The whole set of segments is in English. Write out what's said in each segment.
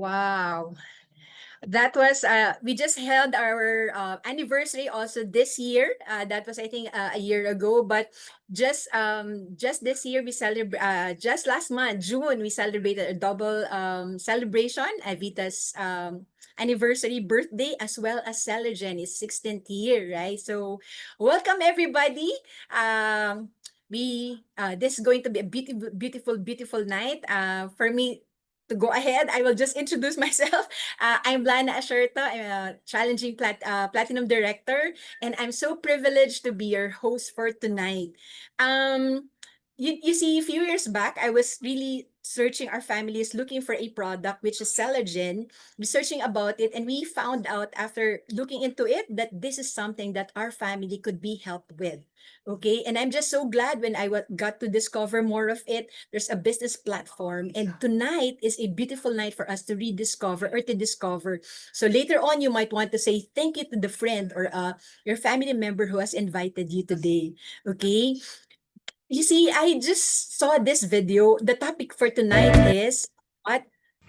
Wow. That was we just held our anniversary also this year. That was I think a year ago, but just this year we celebrate just last month, June, we celebrated a double celebration, Avita's anniversary birthday as well as Celagen is 16th year, right? So welcome everybody. We this is going to be a beautiful night. For me to go ahead, I will just introduce myself. I'm Lana Asherto. I'm a challenging platinum director, and I'm so privileged to be your host for tonight. You see, a few years back, I was really searching our families looking for a product which is Celagen, researching about it, and we found out after looking into it that this is something that our family could be helped with. Okay, and I'm just so glad when got to discover more of it. There's a business platform, and tonight is a beautiful night for us to rediscover or to discover. So later on, you might want to say thank you to the friend or your family member who has invited you today. Okay, you see, I just saw this video. The topic for tonight is what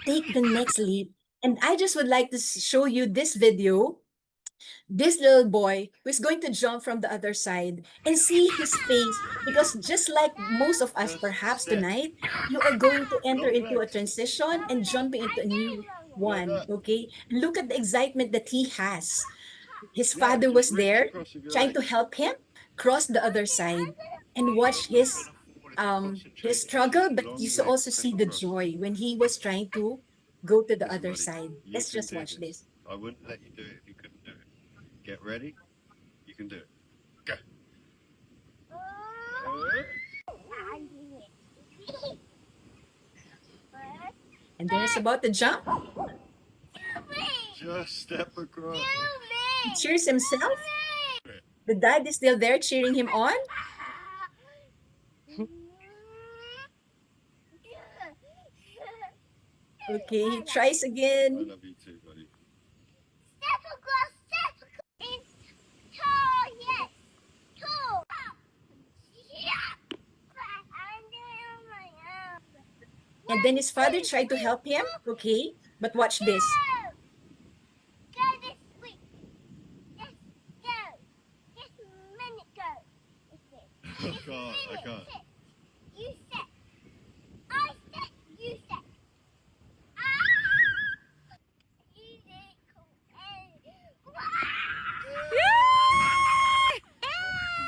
take the next leap, and I just would like to show you this video, this little boy who is going to jump from the other side and see his face, because just like most of us Just perhaps step. tonight, you are going to enter Long into a legs. transition and jumping into a new Like one. that. Okay, look at the excitement that he has. His Yeah, father just was reach there across with your trying to legs. help him cross the other side and watch You're gonna fall if you his concentrate. struggle, but Long you legs, also step see the across. joy when he was trying to go to the Listen, other buddy, side. you Let's can just do watch this. this. I wouldn't let you do it if you couldn't do it. Get ready. You can do it. Go. And then he's about to jump. Just step across. He cheers himself. The dad is still there cheering him on. Okay, he tries I again. love you too, buddy. And then his father tried to help him. Okay, but watch this. I can't. I can't.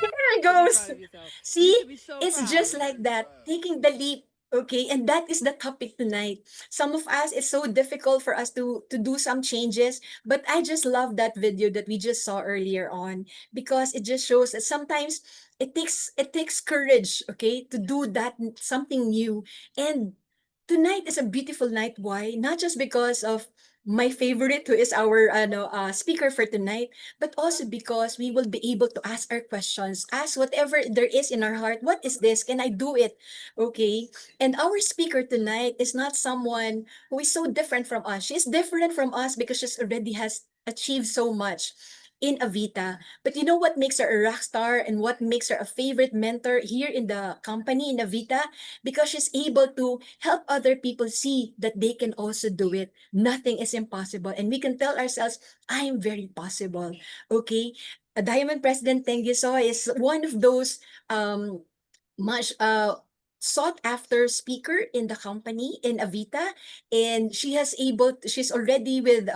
There it You should be goes. proud of yourself. See, You should be so it's proud. just like that, taking the leap. Okay, and that is the topic tonight. Some of us, it's so difficult for us to do some changes, but I just love that video that we just saw earlier on, because it just shows that sometimes it takes courage, okay, to do that something new. And tonight is a beautiful night. Why? Not just because of my favorite, who is our speaker for tonight, but also because we will be able to ask our questions, ask whatever there is in our heart. What is this? Can I do it? Okay. And our speaker tonight is not someone who is so different from us. She's different from us because she's already has achieved so much in Avita. But you know what makes her a rock star and what makes her a favorite mentor here in the company in Avita? Because she's able to help other people see that they can also do it. Nothing is impossible. And we can tell ourselves, I am very possible. Okay. A Diamond President Theingi is one of those much sought after speaker in the company in Avita, and she's already with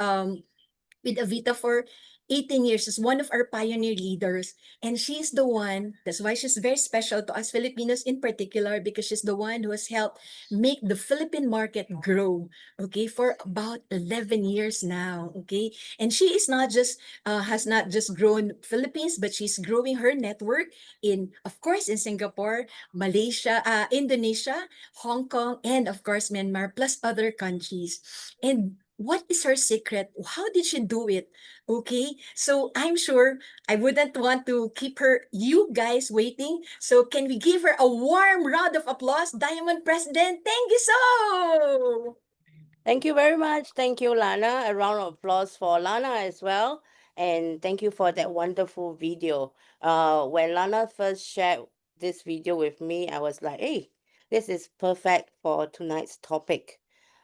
Avita for 18 years, is one of our pioneer leaders. And she's the one, that's why she's very special to us Filipinos in particular, because she's the one who has helped make the Philippine market grow, okay, for about 11 years now, okay? And she is not just, has not just grown Philippines, but she's growing her network in, of course, in Singapore, Malaysia, Indonesia, Hong Kong, and of course, Myanmar, plus other countries. And what is her secret? How did she do it? Okay, so I'm sure I wouldn't want to keep you guys waiting. So can we give her a warm round of applause, Diamond President? Thank you so. Thank you very much. Thank you, Lana. A round of applause for Lana as well. And thank you for that wonderful video. When Lana first shared this video with me, I was like, hey, this is perfect for tonight's topic.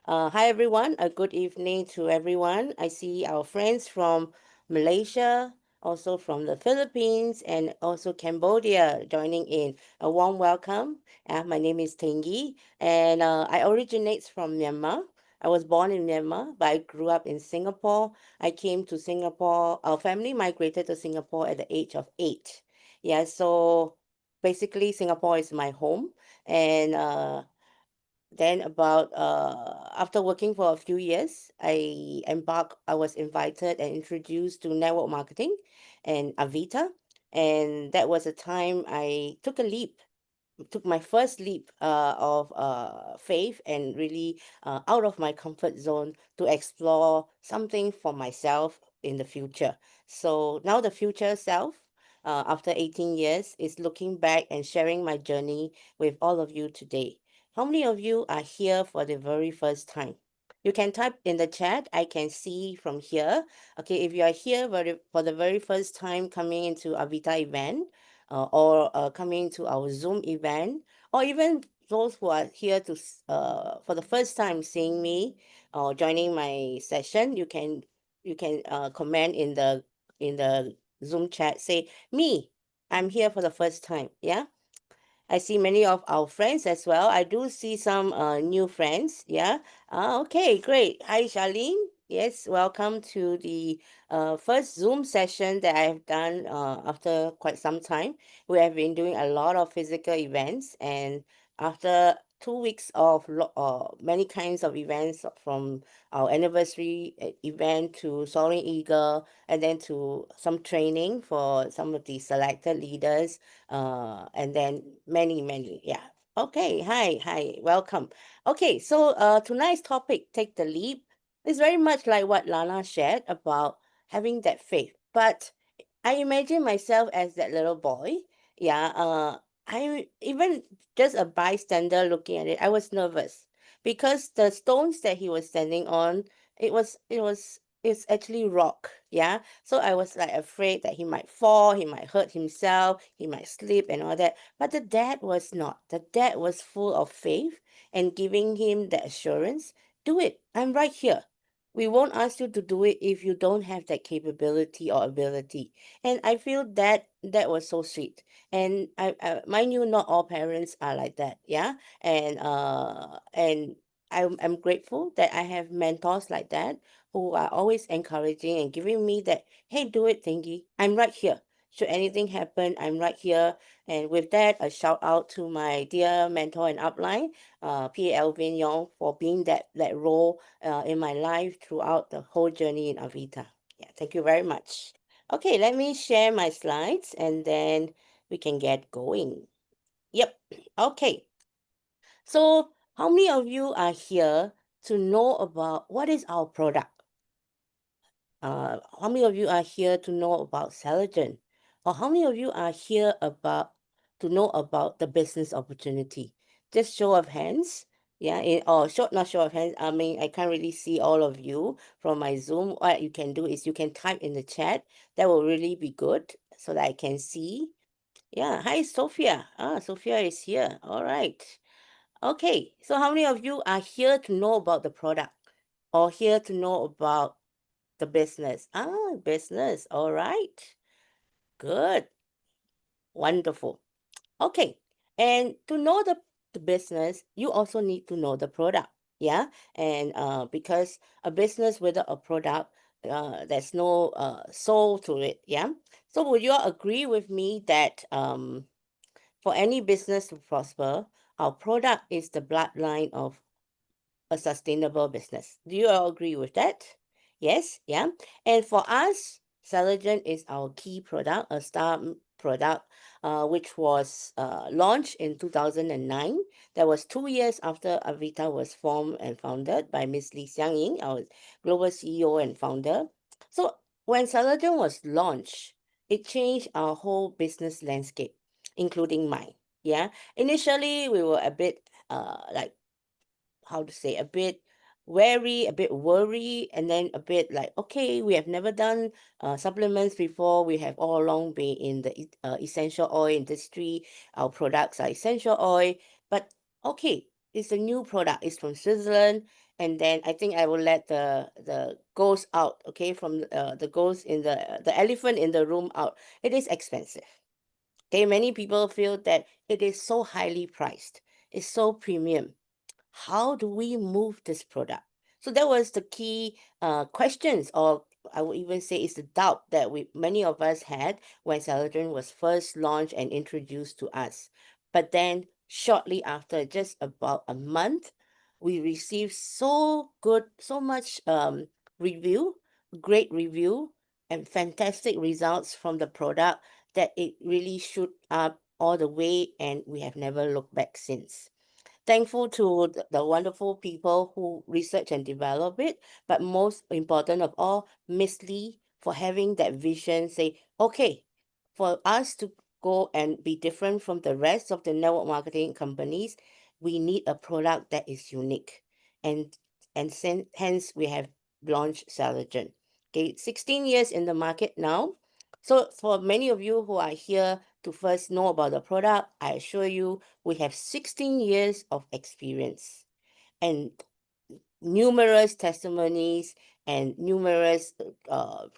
Hi, everyone. A good evening to everyone. I see our friends from Malaysia, also from the Philippines, and also Cambodia joining in. A warm welcome. My name is Theingi, and I originate from Myanmar. I was born in Myanmar, but I grew up in Singapore. I came to Singapore. Our family migrated to Singapore at the age of 8. Yeah, so basically, Singapore is my home, and then about after working for a few years, I was invited and introduced to network marketing and Avita. And that was a time I took my first leap of faith and really out of my comfort zone to explore something for myself in the future. So now the future self, after 18 years, is looking back and sharing my journey with all of you today. How many of you are here for the very first time? You can type in the chat. I can see from here. Okay, if you are here for the very first time coming into Avita event, or coming to our Zoom event, or even those who are here for the first time seeing me or joining my session, you can comment in the Zoom chat. Say me, I'm here for the first time. Yeah, I see many of our friends as well. I do see some new friends. Yeah. Okay, great. Hi, Charlene. Yes, welcome to the first Zoom session that I've done after quite some time. We have been doing a lot of physical events, and after 2 weeks of many kinds of events, from our anniversary event to Soaring Eagle, and then to some training for some of the selected leaders, and then many, yeah. Okay, hi, welcome. Okay, so tonight's topic, take the leap, is very much like what Lana shared about having that faith. But I imagine myself as that little boy. Yeah, I even just a bystander looking at it, I was nervous because the stones that he was standing on, it's actually rock. Yeah, so I was like afraid that he might fall, he might hurt himself, he might slip and all that. But the dad was not. The dad was full of faith and giving him the assurance, do it. I'm right here. We won't ask you to do it if you don't have that capability or ability. And I feel that that was so sweet. And I mind you, not all parents are like that. Yeah. And I'm grateful that I have mentors like that who are always encouraging and giving me that, hey, do it, thingy. I'm right here. Should anything happen, I'm right here. And with that, a shout out to my dear mentor and upline, P. Alvin Young, for being that role in my life throughout the whole journey in Avita. Yeah, thank you very much. Okay, let me share my slides and then we can get going. Yep. Okay. So, how many of you are here to know about what is our product? How many of you are here to know about Celagen? Or how many of you are here to know about the business opportunity? Just show of hands. Yeah, or not show of hands. I mean, I can't really see all of you from my Zoom. What you can do is you can type in the chat. That will really be good so that I can see. Yeah, hi Sophia. Sophia is here. All right. Okay, so how many of you are here to know about the product or here to know about the business? Business. All right. Good. Wonderful. Okay. And to know the business, you also need to know the product. Yeah. And because a business without a product, there's no soul to it. Yeah. So would you all agree with me that for any business to prosper, our product is the bloodline of a sustainable business? Do you all agree with that? Yes, yeah. And for us, Celagen is our key product, a star product, which was launched in 2009. That was 2 years after Avita was formed and founded by Miss Lee Xiang Ying, our global CEO and founder. So when Celagen was launched, it changed our whole business landscape, including mine. Yeah. Initially, we were a bit like, how to say, a bit wary, a bit worried, and then a bit like, okay, we have never done supplements before. We have all along been in the essential oil industry. Our products are essential oil, but okay, it's a new product. It's from Switzerland, and then I think I will let the ghost out, okay, from the ghost in the elephant in the room out. It is expensive. Okay, many people feel that it is so highly priced. It's so premium. How do we move this product? So that was the key questions, or I would even say it's the doubt that we many of us had when Celadon was first launched and introduced to us. But then shortly after, just about a month, we received so good, so much review, great review, and fantastic results from the product that it really shoot up all the way, and we have never looked back since. Thankful to the wonderful people who research and develop it, but most important of all, Miss Lee for having that vision. Say, okay, for us to go and be different from the rest of the network marketing companies, we need a product that is unique, and hence we have launched Salogen. Okay, 16 years in the market now. So for many of you who are here to first know about the product, I assure you we have 16 years of experience and numerous testimonies and numerous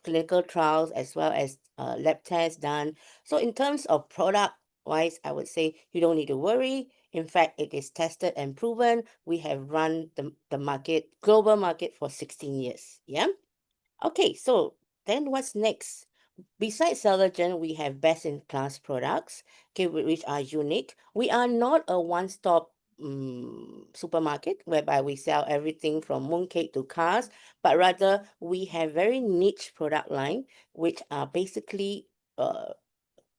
clinical trials as well as lab tests done. So in terms of product wise, I would say you don't need to worry. In fact, it is tested and proven. We have run the market, global market for 16 years. Yeah. Okay, so then what's next? Besides Celogen, we have best-in-class products, okay, which are unique. We are not a one-stop supermarket whereby we sell everything from mooncake to cars, but rather we have very niche product line, which are basically uh,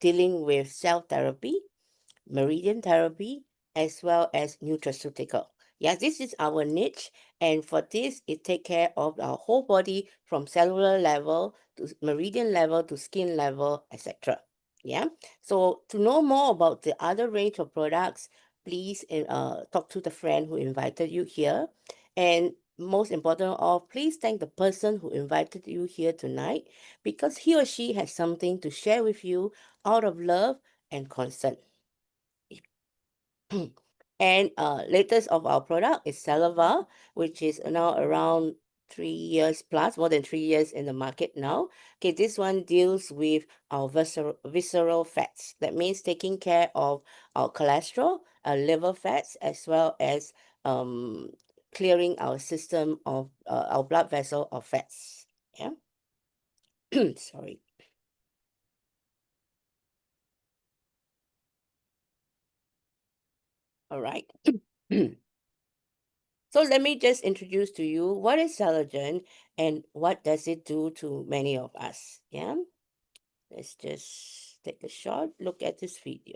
dealing with cell therapy, meridian therapy, as well as nutraceutical. Yeah, this is our niche, and for this, it take care of our whole body from cellular level to meridian level to skin level, etc. Yeah. So to know more about the other range of products, please talk to the friend who invited you here, and most important of all, please thank the person who invited you here tonight because he or she has something to share with you out of love and concern. And latest of our product is Saliva, which is now around 3 years plus, more than 3 years in the market now. Okay, this one deals with our visceral fats. That means taking care of our cholesterol, our liver fats, as well as um, clearing our system of our blood vessel of fats. Yeah, sorry. All right. So let me just introduce to you what is Salogen and what does it do to many of us. Yeah, let's just take a short look at this video.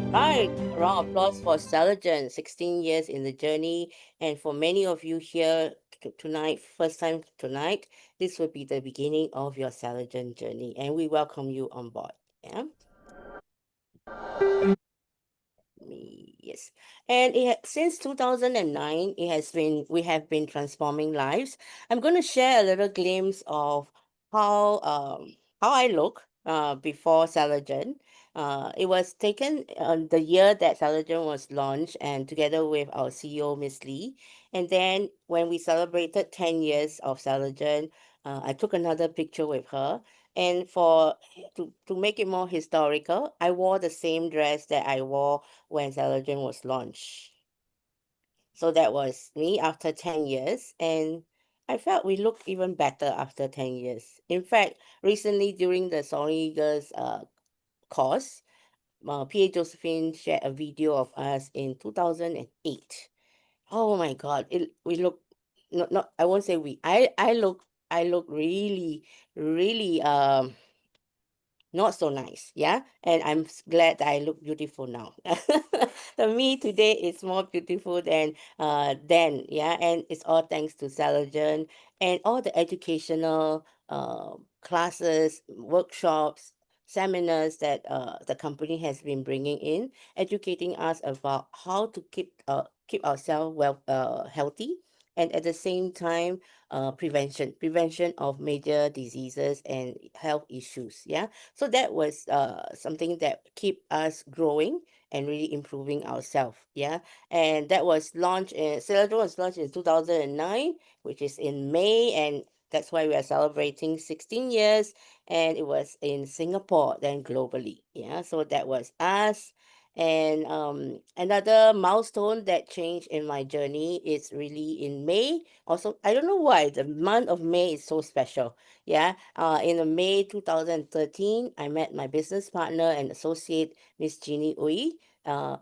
Right, a round of applause for Salogen, 16 years in the journey. And for many of you here tonight, first time tonight, this will be the beginning of your Salogen journey. And we welcome you on board. Yeah. Yes, and since 2009, we have been transforming lives. I'm going to share a little glimpse of how I look before Salogen. It was taken on the year that Celagen was launched, and together with our CEO, Miss Lee. And then when we celebrated 10 years of Celagen, I took another picture with her. And to make it more historical, I wore the same dress that I wore when Celagen was launched. So that was me after 10 years. And I felt we looked even better after 10 years. In fact, recently during the Sony Girls course, PA Josephine shared a video of us in 2008. Oh my God, we look not I won't say we. I look really really not so nice, yeah, and glad that I look beautiful now. The me today is more beautiful than then, yeah, and it's all thanks to Salajan and all the educational classes, workshops, seminars that the company has been bringing in, educating us about how to keep ourselves healthy, and at the same time prevention of major diseases and health issues, yeah. So that was something that keep us growing and really improving ourselves. Yeah. And that was launched in Celadon was launched in 2009, which is in May, and that's why we are celebrating 16 years. And it was in Singapore, then globally. Yeah. So that was us. And another milestone that changed in my journey is really in May. Also, I don't know why the month of May is so special. Yeah, in May 2013, I met my business partner and associate, Miss Jeannie Uy.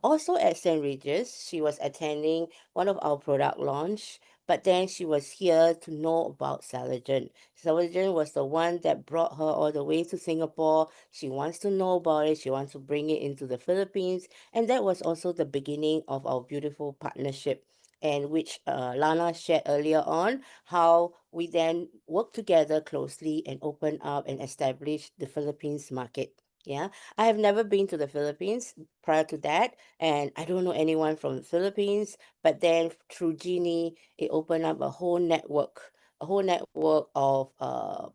Also at St. Regis, she was attending one of our product launch, but then she was here to know about Salagen. Salagen was the one that brought her all the way to Singapore. She wants to know about it. She wants to bring it into the Philippines, and that was also the beginning of our beautiful partnership, and which Lana shared earlier on, how we then work together closely and open up and establish the Philippines market. Yeah, I have never been to the Philippines prior to that, and I don't know anyone from the Philippines. But then through Genie, it opened up a whole network of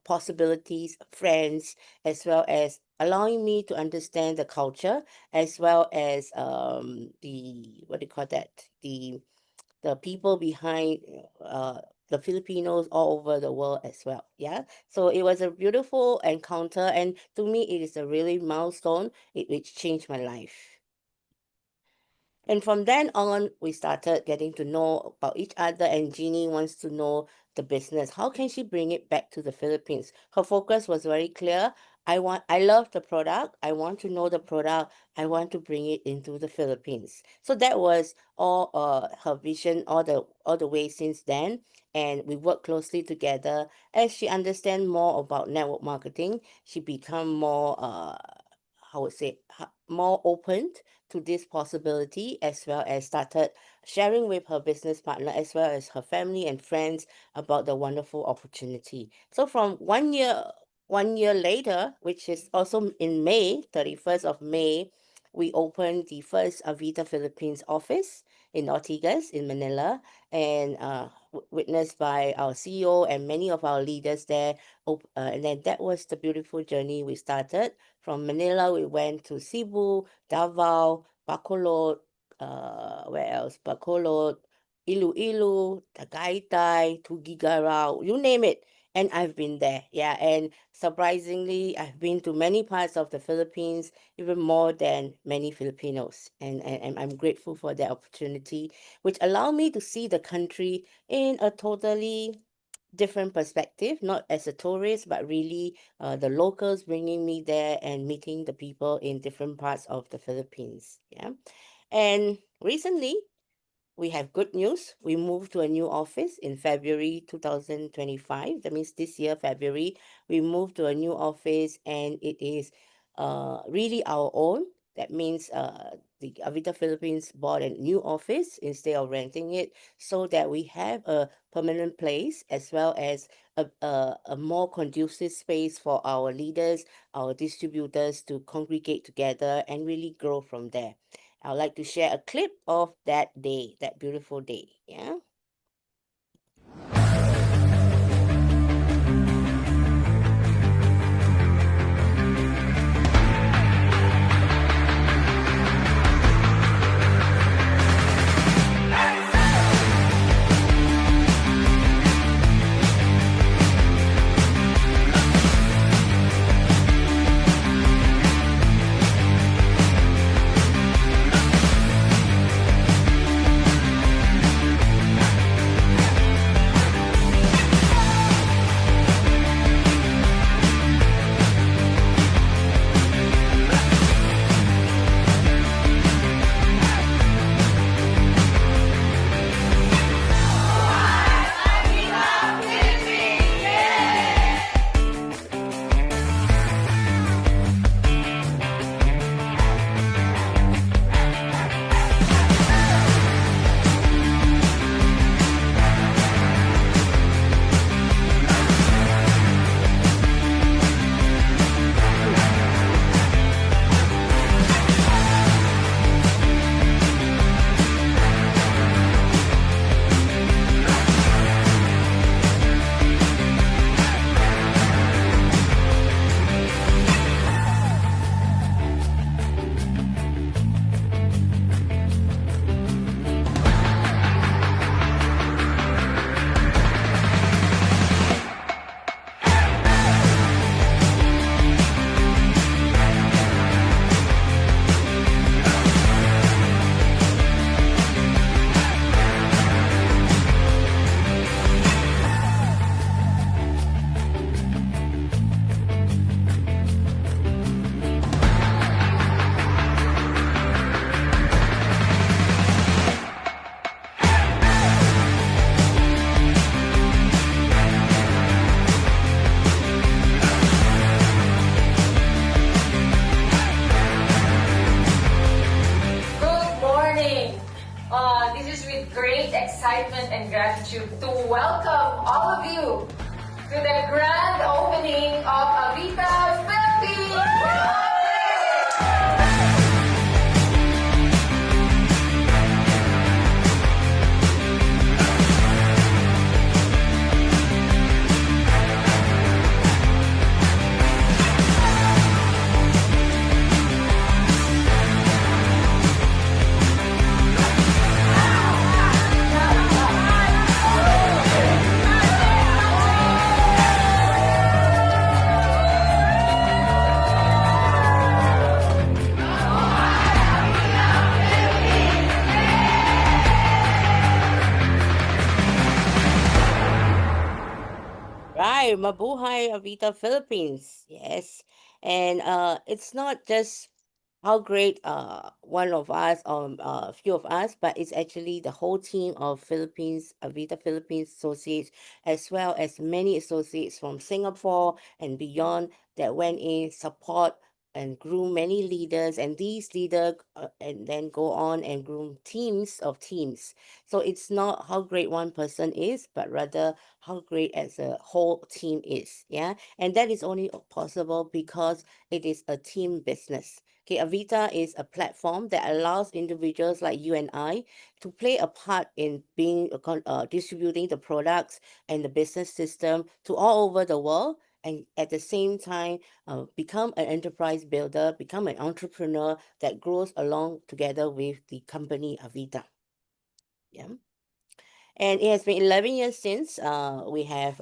possibilities, friends, as well as allowing me to understand the culture, as well as the what do you call that, the people behind the Filipinos all over the world as well. Yeah. So it was a beautiful encounter, and to me, it is a really milestone which changed my life. And from then on, we started getting to know about each other, and Jeannie wants to know the business. How can she bring it back to the Philippines? Her focus was very clear. I love the product. I want to know the product. I want to bring it into the Philippines. So that was all her vision all the way since then. And we work closely together. As she understand more about network marketing, she become more I would say more open to this possibility, as well as started sharing with her business partner as well as her family and friends about the wonderful opportunity. So from 1 year later, which is also in May, 31st of May, we opened the first Avita Philippines office in Ortigas in Manila, and witnessed by our CEO and many of our leaders there. And then that was the beautiful journey we started. From Manila, we went to Cebu, Davao, Bacolod, where else? Bacolod, Iloilo, Tagaytay, Tugigarao, you name it. And I've been there, yeah. And surprisingly, I've been to many parts of the Philippines, even more than many Filipinos. And I'm grateful for that opportunity, which allowed me to see the country in a totally different perspective, not as a tourist, but really the locals bringing me there and meeting the people in different parts of the Philippines. Yeah. And recently, we have good news. We moved to a new office in February 2025. That means this year, February, we moved to a new office, and it is really our own. That means the Avita Philippines bought a new office instead of renting it, so that we have a permanent place, as well as a more conducive space for our leaders, our distributors to congregate together and really grow from there. I would like to share a clip of that day, that beautiful day. Yeah. This is with great excitement and gratitude to welcome all of you to the grand opening of Avita Philippines! Right, Mabuhay Avita Philippines. Yes. And it's not just how great one of us or a few of us, but it's actually the whole team of Philippines, Avita Philippines associates, as well as many associates from Singapore and beyond that went in support and groom many leaders, and these leaders and then go on and groom teams of teams. So it's not how great one person is, but rather how great as a whole team is. Yeah, and that is only possible because it is a team business. Okay, Avita is a platform that allows individuals like you and I to play a part in being distributing the products and the business system to all over the world, and at the same time become an enterprise builder, become an entrepreneur that grows along together with the company Avita. Yeah. And it has been 11 years since we have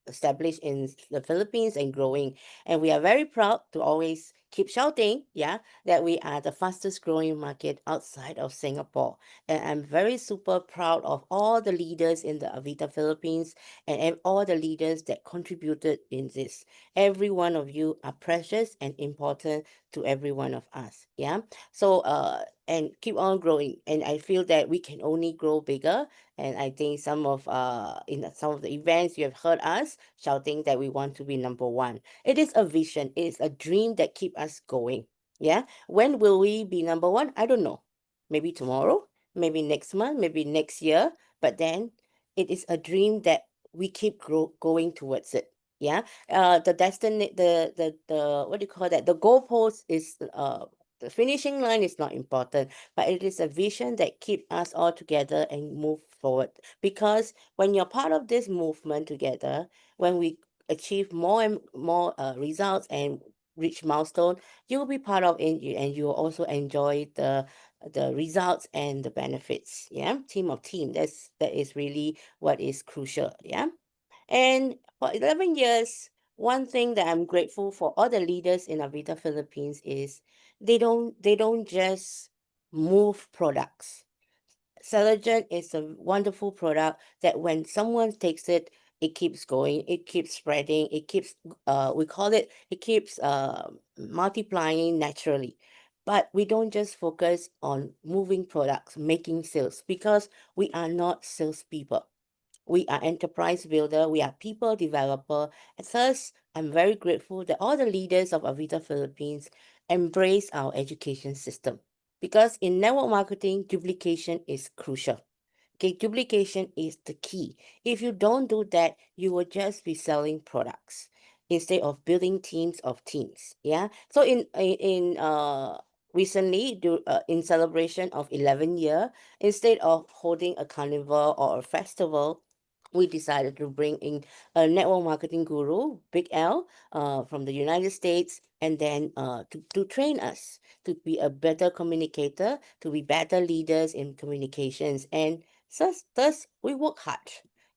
established in the Philippines and growing. And we are very proud to always keep shouting, yeah, that we are the fastest growing market outside of Singapore. And I'm very super proud of all the leaders in the Avita Philippines and all the leaders that contributed in this. Every one of you are precious and important to every one of us. Yeah. So and keep on growing. And I feel that we can only grow bigger, and I think some of some of the events you have heard us shouting that we want to be number one. It is a vision, it is a dream that keep us going. Yeah. When will we be number one? I don't know. Maybe tomorrow, maybe next month, maybe next year. But then it is a dream that we keep going towards it. Yeah. The destiny, the what do you call that? The goalpost is the finishing line is not important, but it is a vision that keep us all together and move forward. Because when you're part of this movement together, when we achieve more and more results and reach milestone, you will be part of it, and you will also enjoy the results and the benefits. Yeah, team of team. That is really what is crucial. Yeah. And for 11 years, one thing that I'm grateful for all the leaders in Avita Philippines is they don't just move products. Celogen is a wonderful product that when someone takes it, it keeps going, it keeps spreading, it keeps we call it it keeps multiplying naturally. But we don't just focus on moving products, making sales, because we are not salespeople. We are enterprise builder, we are people developer. And thus, I'm very grateful that all the leaders of Avita Philippines embrace our education system. Because in network marketing, duplication is crucial. Okay, duplication is the key. If you don't do that, you will just be selling products instead of building teams of teams. Yeah. So in recently in celebration of 11 year, instead of holding a carnival or a festival, we decided to bring in a network marketing guru, Big L, from the United States, and then to train us to be a better communicator, to be better leaders in communications. And thus we work hard.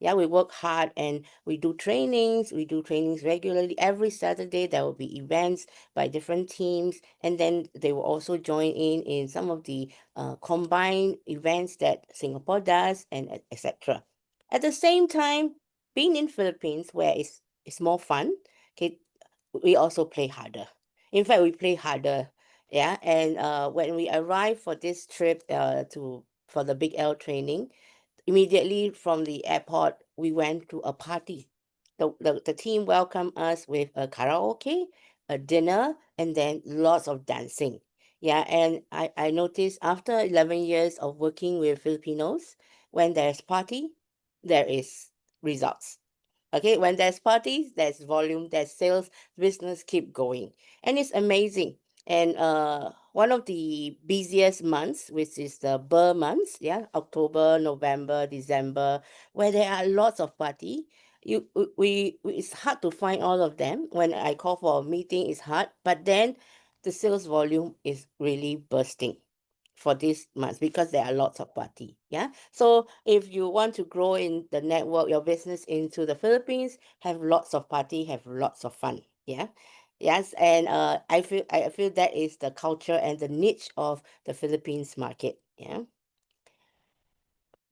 Yeah, we work hard and we do trainings. We do trainings regularly. Every Saturday there will be events by different teams, and then they will also join in some of the combined events that Singapore does, and etc. At the same time, being in Philippines where it's more fun, okay, we also play harder. In fact, we play harder. Yeah, and when we arrived for this trip to for the Big L training, immediately from the airport, we went to a party. The team welcomed us with a karaoke, a dinner, and then lots of dancing. Yeah, and I noticed after 11 years of working with Filipinos, when there's party, there is results. Okay, when there's parties, there's volume, there's sales, business keep going. And it's amazing. And one of the busiest months, which is the Burr months, yeah, October, November, December, where there are lots of party. It's hard to find all of them. When I call for a meeting, it's hard. But then the sales volume is really bursting for this month because there are lots of party. Yeah. So if you want to grow in the network, your business into the Philippines, have lots of party, have lots of fun. Yeah. Yes. And I feel that is the culture and the niche of the Philippines market. Yeah.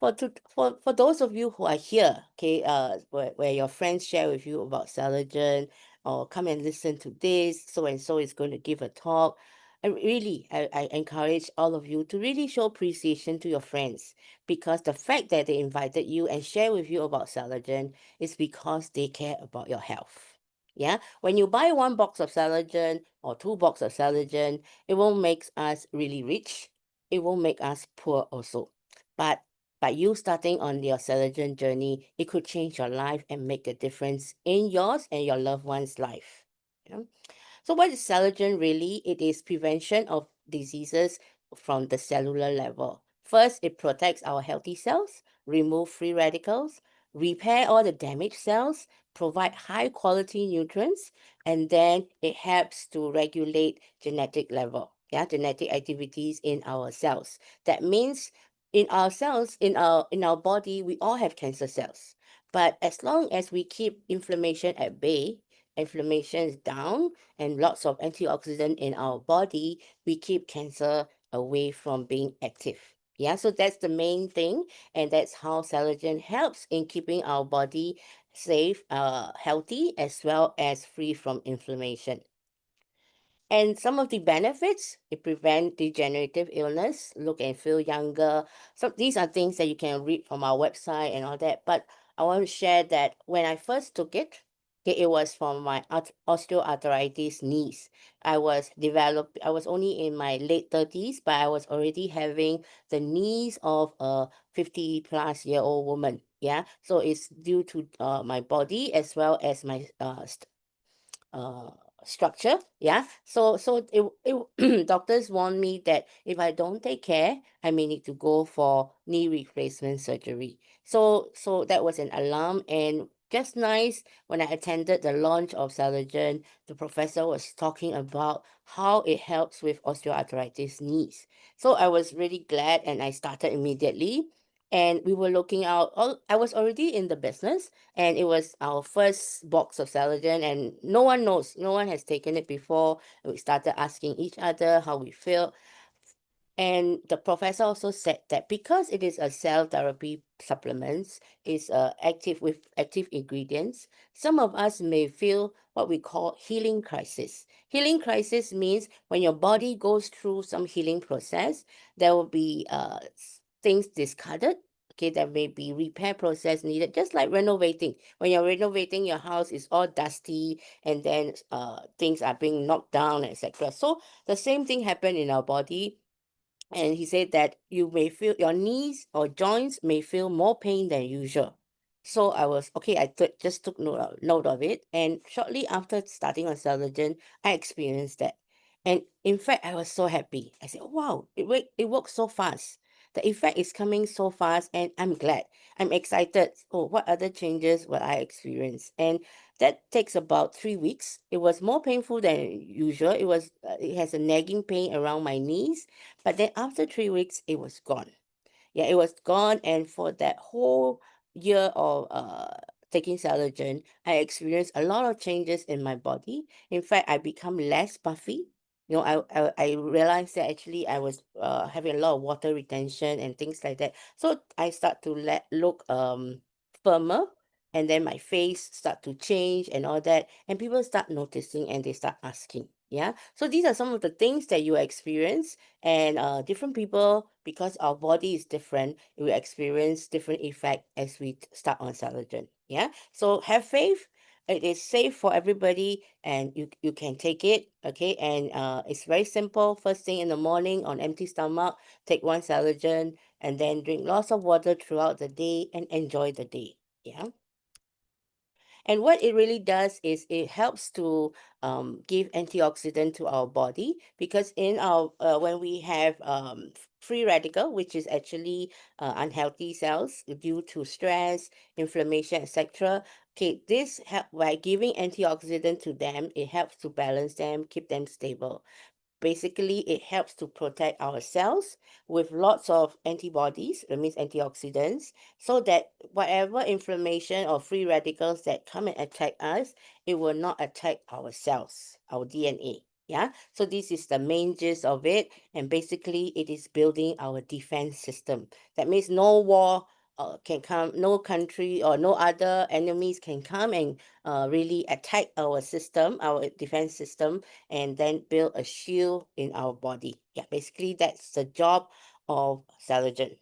For those of you who are here, okay, where your friends share with you about Salagen, or come and listen to this, so and so is going to give a talk. I encourage all of you to really show appreciation to your friends, because the fact that they invited you and share with you about Salagen is because they care about your health. Yeah, when you buy one box of Salagen or two box of Salagen, it won't make us really rich. It won't make us poor also. But by you starting on your Celagen journey, it could change your life and make a difference in yours and your loved one's life. Yeah. So, what is Celagen really? It is prevention of diseases from the cellular level. First, it protects our healthy cells, remove free radicals, repair all the damaged cells, provide high quality nutrients, and then it helps to regulate genetic level. Yeah, genetic activities in our cells. That means in our cells, in our body, we all have cancer cells. But as long as we keep inflammation at bay, inflammation is down, and lots of antioxidant in our body, we keep cancer away from being active. Yeah, so that's the main thing, and that's how Celagen helps in keeping our body safe, healthy, as well as free from inflammation. And some of the benefits, it prevent degenerative illness, look and feel younger. So these are things that you can read from our website and all that. But I want to share that when I first took it, okay, it was from my osteoarthritis knees. I was only in my late 30s, but I was already having the knees of a 50 plus year old woman. Yeah. So it's due to my body as well as my uh structure. Yeah, so it doctors warn me that if I don't take care, I may need to go for knee replacement surgery. So that was an alarm. And just nice, when I attended the launch of Salagen, the professor was talking about how it helps with osteoarthritis knees. So I was really glad, and I started immediately. And we were looking out all I was already in the business, and it was our first box of Celadon, and no one knows, no one has taken it before. We started asking each other how we feel, and the professor also said that because it is a cell therapy supplements, is active with active ingredients, some of us may feel what we call healing crisis. Healing crisis means when your body goes through some healing process, there will be things discarded. Okay, there may be repair process needed, just like renovating. When you're renovating your house, it's all dusty, and then things are being knocked down, etc. So the same thing happened in our body. And he said that you may feel your knees or joints may feel more pain than usual. So I was okay. Just took note of it, and shortly after starting on Celagen, I experienced that. And in fact, I was so happy. I said, "Wow, it works so fast. The effect is coming so fast, and I'm glad. I'm excited. Oh, what other changes will I experience?" And that takes about 3 weeks. It was more painful than usual. It has a nagging pain around my knees, but then after 3 weeks, it was gone. Yeah, it was gone. And for that whole year of taking Celagen, I experienced a lot of changes in my body. In fact, I become less puffy. You know, I realized that actually I was having a lot of water retention and things like that. So I start to look firmer, and then my face start to change and all that. And people start noticing, and they start asking. Yeah. So these are some of the things that you experience. And different people, because our body is different, we experience different effect as we start on Celagen. Yeah, so have faith. It is safe for everybody, and you can take it. Okay, and it's very simple. First thing in the morning on empty stomach, take one Saligen, and then drink lots of water throughout the day and enjoy the day. Yeah. And what it really does is it helps to give antioxidant to our body, because in our when we have free radical, which is actually unhealthy cells due to stress, inflammation, etc. Okay, this help by giving antioxidant to them, it helps to balance them, keep them stable. Basically, it helps to protect our cells with lots of antibodies, that means antioxidants, so that whatever inflammation or free radicals that come and attack us, it will not attack our cells, our DNA. Yeah, so this is the main gist of it, and basically, it is building our defense system. That means no war can come, no country or no other enemies can come and really attack our system, our defense system, and then build a shield in our body. Yeah, basically that's the job of Saligen.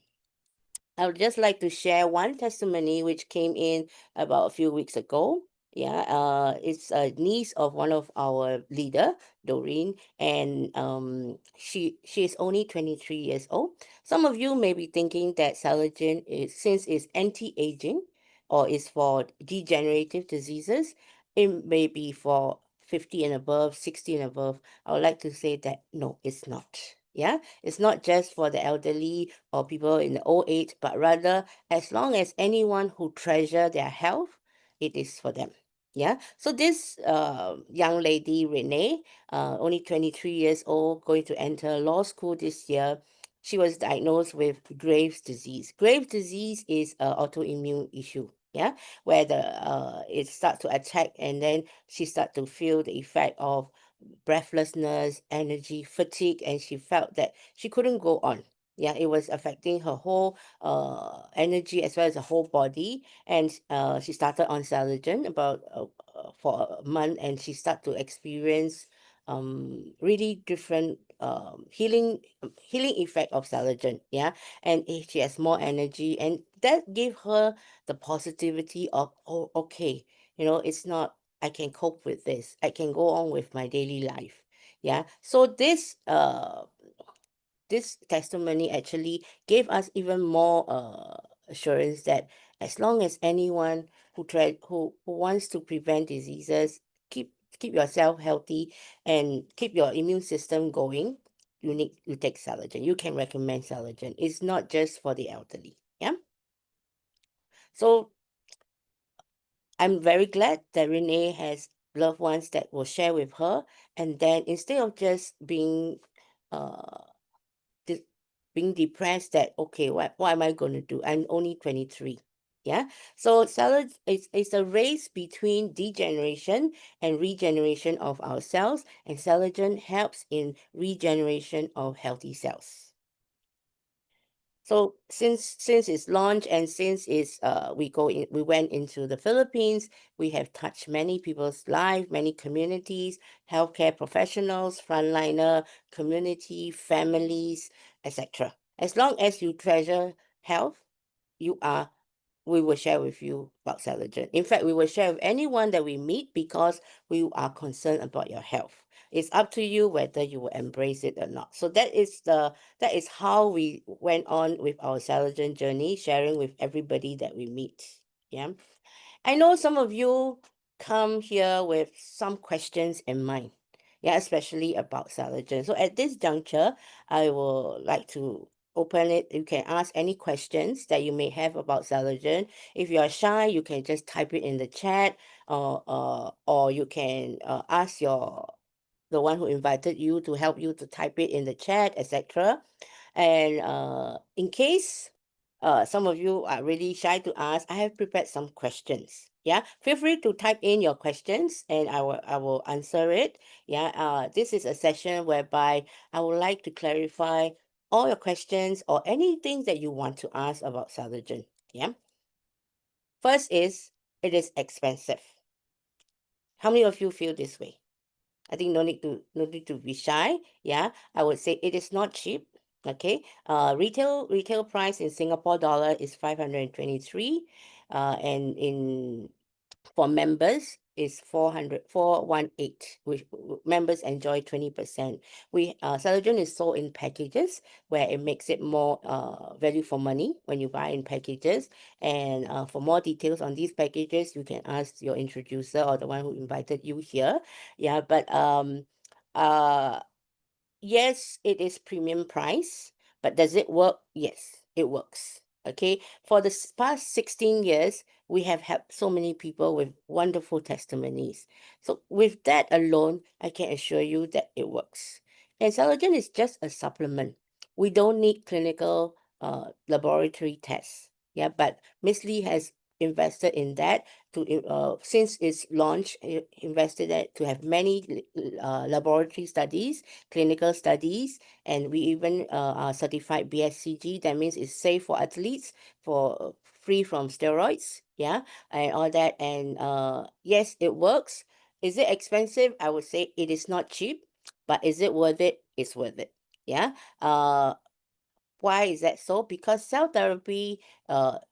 I would just like to share one testimony which came in about a few weeks ago. Yeah, it's a niece of one of our leader, Doreen, and she is only 23 years old. Some of you may be thinking that Saligen is, since it's anti-aging or is for degenerative diseases, it may be for 50 and above, 60 and above. I would like to say that no, it's not. Yeah, it's not just for the elderly or people in the old age, but rather as long as anyone who treasure their health, it is for them. Yeah. So this young lady, Renee, only 23 years old, going to enter law school this year. She was diagnosed with Graves' disease. Graves' disease is an autoimmune issue. Yeah, where the it starts to attack, and then she start to feel the effect of breathlessness, energy, fatigue, and she felt that she couldn't go on. Yeah, it was affecting her whole energy as well as the whole body. And she started on Saligen about for a month, and she started to experience really different healing effect of Saligen. Yeah, and she has more energy, and that gave her the positivity of, oh, okay, it's not, I can cope with this. I can go on with my daily life. Yeah. So this testimony actually gave us even more assurance that as long as anyone who wants to prevent diseases, keep yourself healthy and keep your immune system going, you take Saligen. You can recommend Saligen. It's not just for the elderly. Yeah. So I'm very glad that Renee has loved ones that will share with her, and then instead of just uh de- being depressed that, okay, what am I going to do? I'm only 23. Yeah. So salad is a race between degeneration and regeneration of our cells, and Saligen helps in regeneration of healthy cells. So since its launch, and since it's we went into the Philippines, we have touched many people's life, many communities, healthcare professionals, frontliner, community, families, etc. As long as you treasure health, you are we will share with you about Saligen. In fact, we will share with anyone that we meet because we are concerned about your health. It's up to you whether you will embrace it or not. So that is how we went on with our Saligen journey, sharing with everybody that we meet. Yeah. I know some of you come here with some questions in mind. Yeah, especially about Saligen. So at this juncture, I will like to open it. You can ask any questions that you may have about Saligen. If you are shy, you can just type it in the chat, or you can ask the one who invited you to help you to type it in the chat, etc. And in case some of you are really shy to ask, I have prepared some questions. Yeah, feel free to type in your questions, and I will answer it. Yeah, this is a session whereby I would like to clarify all your questions or anything that you want to ask about Saligen. Yeah. First is, it is expensive. How many of you feel this way? I think no need to be shy. Yeah, I would say it is not cheap. Okay. Retail price in Singapore dollar is 523. And in for members, is 418, which members enjoy 20%. Celadon is sold in packages where it makes it more value for money when you buy in packages. And for more details on these packages, you can ask your introducer or the one who invited you here. Yeah, but uh yes, it is premium price, but does it work? Yes, it works. Okay, for the past 16 years, we have helped so many people with wonderful testimonies. So, with that alone, I can assure you that it works. And Celogen is just a supplement. We don't need clinical laboratory tests. Yeah, but Miss Lee has invested in that since its launch, invested that to have many laboratory studies, clinical studies, and we even are certified BSCG. That means it's safe for athletes, for free from steroids, yeah, and all that. And yes, it works. Is it expensive? I would say it is not cheap, but is it worth it? It's worth it. Yeah. Why is that so? Because cell therapy,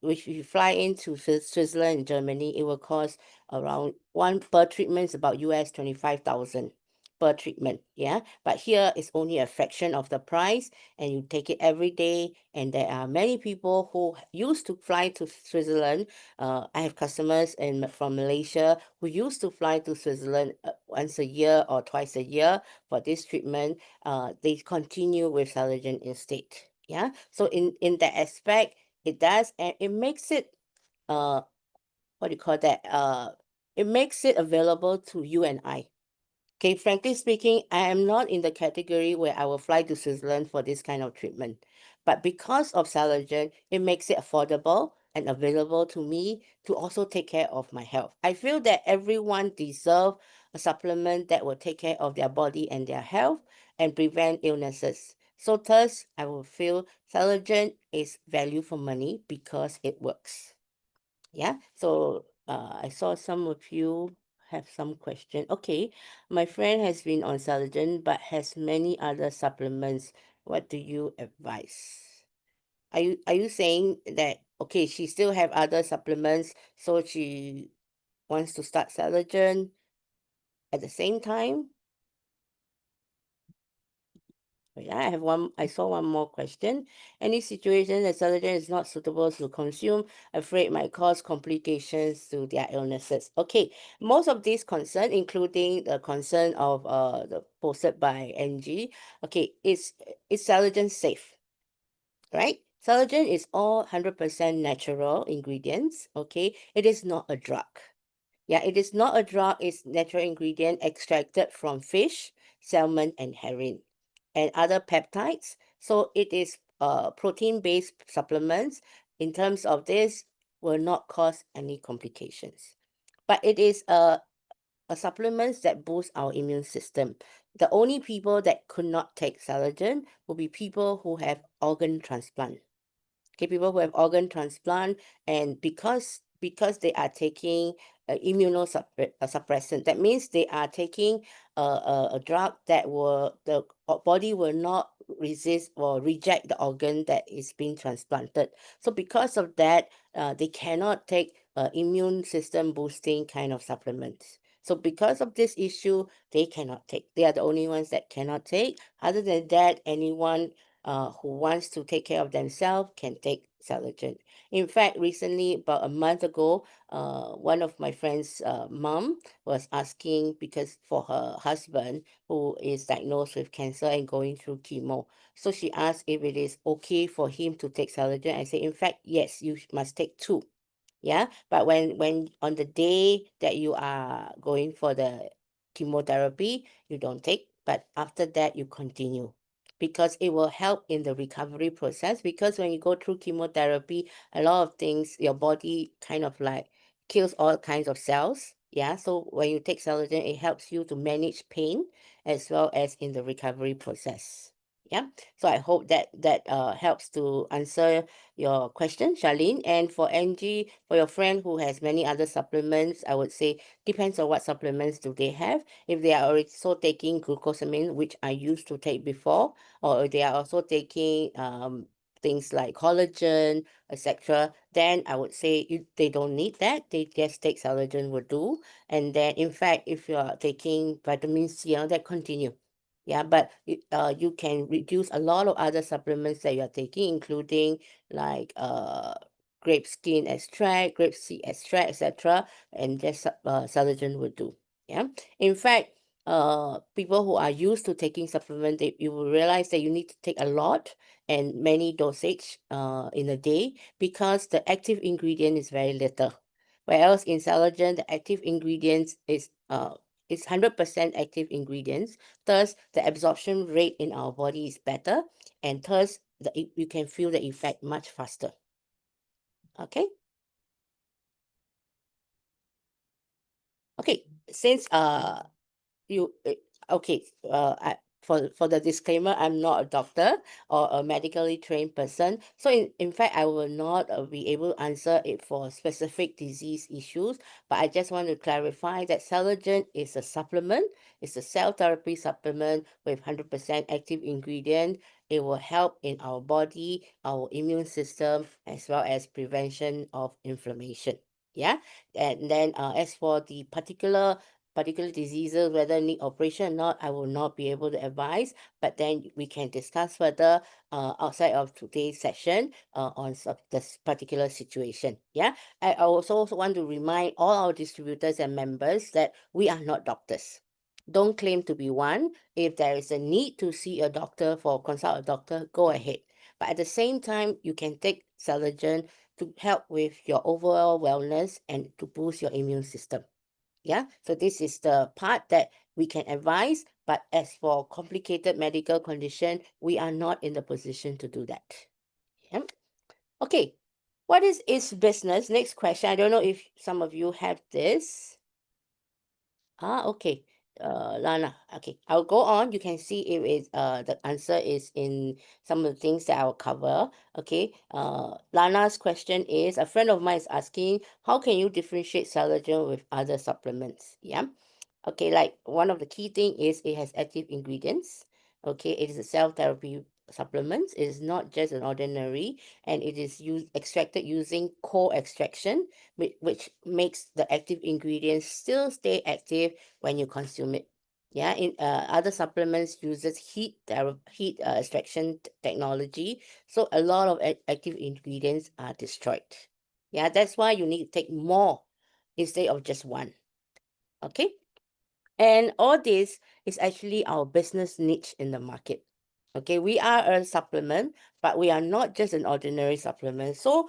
which you fly into Switzerland and Germany, it will cost around one per treatment is about US 25,000 per treatment. Yeah. But here it's only a fraction of the price, and you take it every day. And there are many people who used to fly to Switzerland. I have customers from Malaysia who used to fly to Switzerland once a year or twice a year for this treatment. They continue with Celagen instead. Yeah. So in that aspect, it does, and it makes it what do you call that? It makes it available to you and I. Okay, frankly speaking, I am not in the category where I will fly to Switzerland for this kind of treatment. But because of Salogen, it makes it affordable and available to me to also take care of my health. I feel that everyone deserves a supplement that will take care of their body and their health and prevent illnesses. So thus, I will feel Salogen is value for money because it works. Yeah. So I saw some of you have some question. Okay, my friend has been on Celagen but has many other supplements. What do you advise? Are you saying that okay, she still have other supplements, so she wants to start Celagen at the same time? Yeah, I have one. I saw one more question. Any situation that Celagen is not suitable to consume, afraid might cause complications to their illnesses. Okay, most of these concern, including the concern of the posted by NG. Okay, is Celagen safe? Right? Celagen is all 100% natural ingredients. Okay, it is not a drug. Yeah, it is not a drug, it's natural ingredient extracted from fish, salmon, and herring, and other peptides. So it is protein-based supplements. In terms of this, will not cause any complications. But it is a supplement that boosts our immune system. The only people that could not take Celagen will be people who have organ transplant. Okay, people who have organ transplant, and because they are taking suppressant, that means they are taking a drug that will the body will not resist or reject the organ that is being transplanted. So because of that, they cannot take immune system boosting kind of supplements. So because of this issue, they cannot take. They are the only ones that cannot take. Other than that, anyone who wants to take care of themselves can take Celagen. In fact, recently, about a month ago, one of my friend's mom was asking because for her husband who is diagnosed with cancer and going through chemo. So she asked if it is okay for him to take Celagen. I say, in fact, yes, you must take two. Yeah, but when on the day that you are going for the chemotherapy, you don't take, but after that you continue because it will help in the recovery process. Because when you go through chemotherapy, a lot of things your body kind of like kills all kinds of cells. Yeah, so when you take Celagen, it helps you to manage pain as well as in the recovery process. Yeah, so I hope that helps to answer your question, Charlene. And for Angie, for your friend who has many other supplements, I would say depends on what supplements do they have. If they are also taking glucosamine, which I used to take before, or if they are also taking things like collagen, etc., then I would say they don't need that. They just take Collagen will do. And then, in fact, if you are taking vitamin C, that continue. Yeah, but you can reduce a lot of other supplements that you are taking, including like grape skin extract, grape seed extract, etc. And just Collagen will do. Yeah, in fact, people who are used to taking supplement, you will realize that you need to take a lot and many dosage in a day because the active ingredient is very little. Whereas in Collagen, the active ingredients is 100% active ingredients. Thus, the absorption rate in our body is better, and thus you can feel the effect much faster. Okay. Okay. Since you okay for the disclaimer, I'm not a doctor or a medically trained person, so in fact I will not be able to answer it for specific disease issues, but I just want to clarify that Collagen is a supplement. It's a cell therapy supplement with 100% active ingredient. It will help in our body, our immune system, as well as prevention of inflammation. Yeah. And then as for the particular diseases, whether need operation or not, I will not be able to advise. But then we can discuss further outside of today's session on this particular situation. Yeah, I also want to remind all our distributors and members that we are not doctors. Don't claim to be one. If there is a need to see a doctor for consult a doctor, go ahead. But at the same time, you can take Collagen to help with your overall wellness and to boost your immune system. Yeah, so this is the part that we can advise, but as for complicated medical condition, we are not in the position to do that. Yeah. Okay, what is its business? Next question. I don't know if some of you have this. Okay. Lana. Okay, I'll go on. You can see if it's the answer is in some of the things that I'll cover. Okay. Lana's question is, a friend of mine is asking, how can you differentiate Collagen with other supplements? Yeah. Okay, like one of the key thing is it has active ingredients. Okay, it is a cell therapy supplement. It is not just an ordinary, and it is extracted using co-extraction, which makes the active ingredients still stay active when you consume it. Yeah, in other supplements uses heat extraction technology, so a lot of active ingredients are destroyed. Yeah, that's why you need to take more instead of just one. Okay. And all this is actually our business niche in the market. Okay, we are a supplement, but we are not just an ordinary supplement. So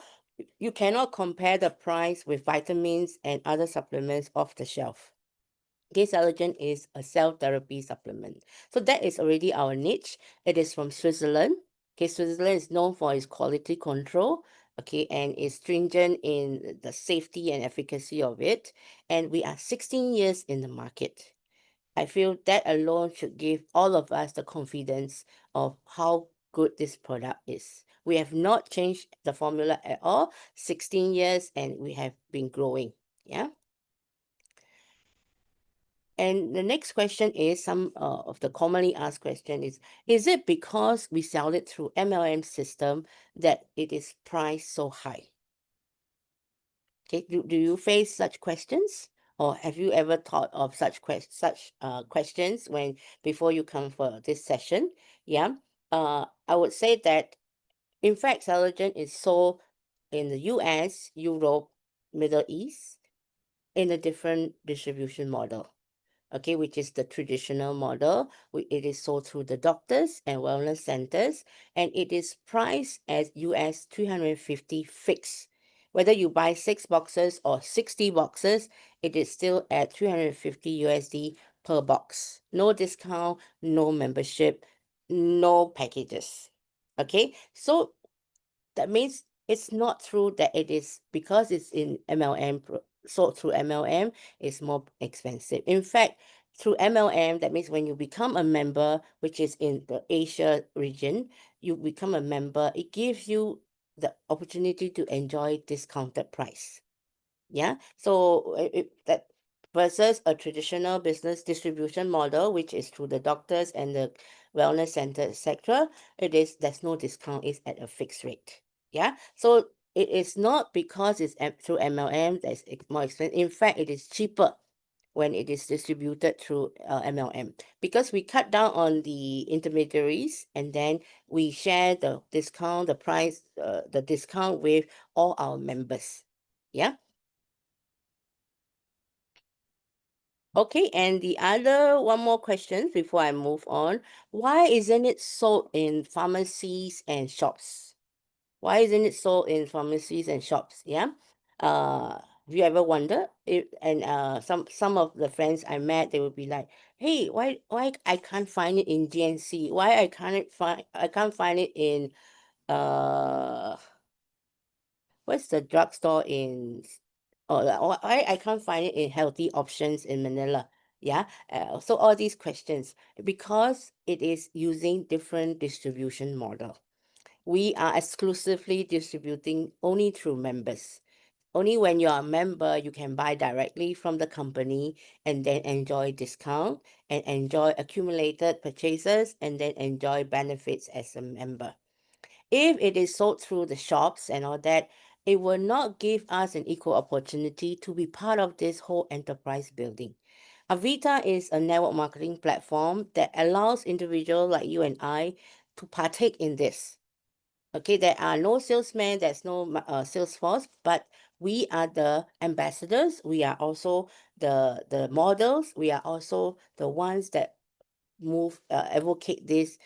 you cannot compare the price with vitamins and other supplements off the shelf. Okay, Collagen is a cell therapy supplement. So that is already our niche. It is from Switzerland. Okay, Switzerland is known for its quality control. Okay, and is stringent in the safety and efficacy of it. And we are 16 years in the market. I feel that alone should give all of us the confidence of how good this product is. We have not changed the formula at all. 16 years and we have been growing. Yeah. And the next question is some of the commonly asked question is it because we sell it through MLM system that it is priced so high? Okay, do you face such questions? Or have you ever thought of such questions when before you come for this session? Yeah. I would say that in fact Collagen is sold in the US, Europe, Middle East in a different distribution model. Okay, which is the traditional model. It is sold through the doctors and wellness centers, and it is priced as US 350 fixed. Whether you buy 6 boxes or 60 boxes, it is still at 350 USD per box. No discount, no membership, no packages. Okay, so that means it's not true that it is because it's in MLM, sold through MLM, it's more expensive. In fact, through MLM, that means when you become a member, which is in the Asia region, you become a member, it gives you the opportunity to enjoy discounted price. Yeah. So that versus a traditional business distribution model, which is through the doctors and the wellness center, etc., there's no discount. It's at a fixed rate. Yeah. So it is not because it's through MLM that's more expensive. In fact, it is cheaper when it is distributed through MLM, because we cut down on the intermediaries, and then we share the discount, the price, the discount with all our members. Yeah. Okay, and the other one more question before I move on. Why isn't it sold in pharmacies and shops? Why isn't it sold in pharmacies and shops? Yeah. Have you ever wondered? If and some of the friends I met, they would be like, "Hey, why I can't find it in GNC? Why I can't find it in uh what's the drugstore in why I can't find it in healthy options in Manila?" Yeah. So all these questions, because it is using different distribution model. We are exclusively distributing only through members. Only when you're a member, you can buy directly from the company and then enjoy discount and enjoy accumulated purchases and then enjoy benefits as a member. If it is sold through the shops and all that, it will not give us an equal opportunity to be part of this whole enterprise building. Avita is a network marketing platform that allows individuals like you and I to partake in this. Okay, there are no salesmen, there's no sales force, but we are the ambassadors. We are also the models. We are also the ones that advocate this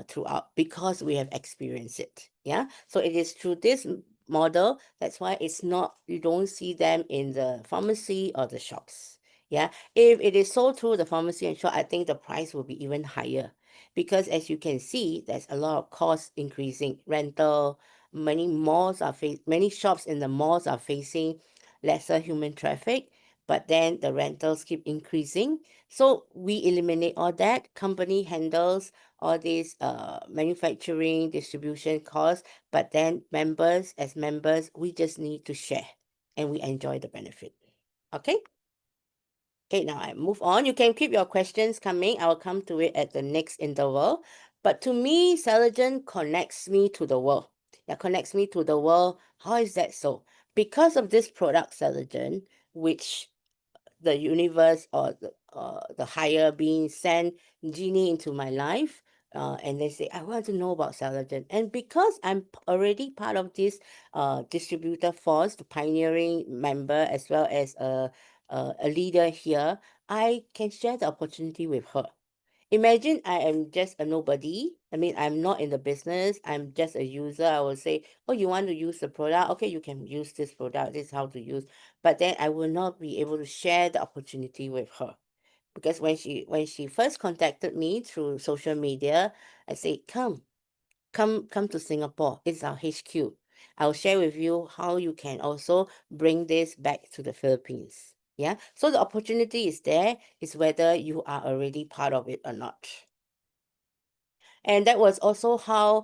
throughout, because we have experienced it. Yeah, so it is through this model. That's why it's not, you don't see them in the pharmacy or the shops. Yeah, if it is sold through the pharmacy and shop, I think the price will be even higher, because as you can see, there's a lot of cost increasing, rental. Many shops in the malls are facing lesser human traffic, but then the rentals keep increasing. So we eliminate all that. Company handles all these manufacturing, distribution costs, but then as members, we just need to share and we enjoy the benefit. Okay? Okay, now I move on. You can keep your questions coming. I will come to it at the next interval. But to me, Celagen connects me to the world. That connects me to the world. How is that so? Because of this product, Celagen, which the universe or the higher being send genie into my life, and they say, I want to know about Salagen. And because I'm already part of this distributor force, the pioneering member, as well as a leader here, I can share the opportunity with her. Imagine I am just a nobody. I mean, I'm not in the business. I'm just a user. I will say, oh, you want to use the product? Okay, you can use this product. This is how to use. But then I will not be able to share the opportunity with her, because when she first contacted me through social media, I say, come to Singapore. It's our HQ. I'll share with you how you can also bring this back to the Philippines. Yeah. So the opportunity is there. It's whether you are already part of it or not. And that was also how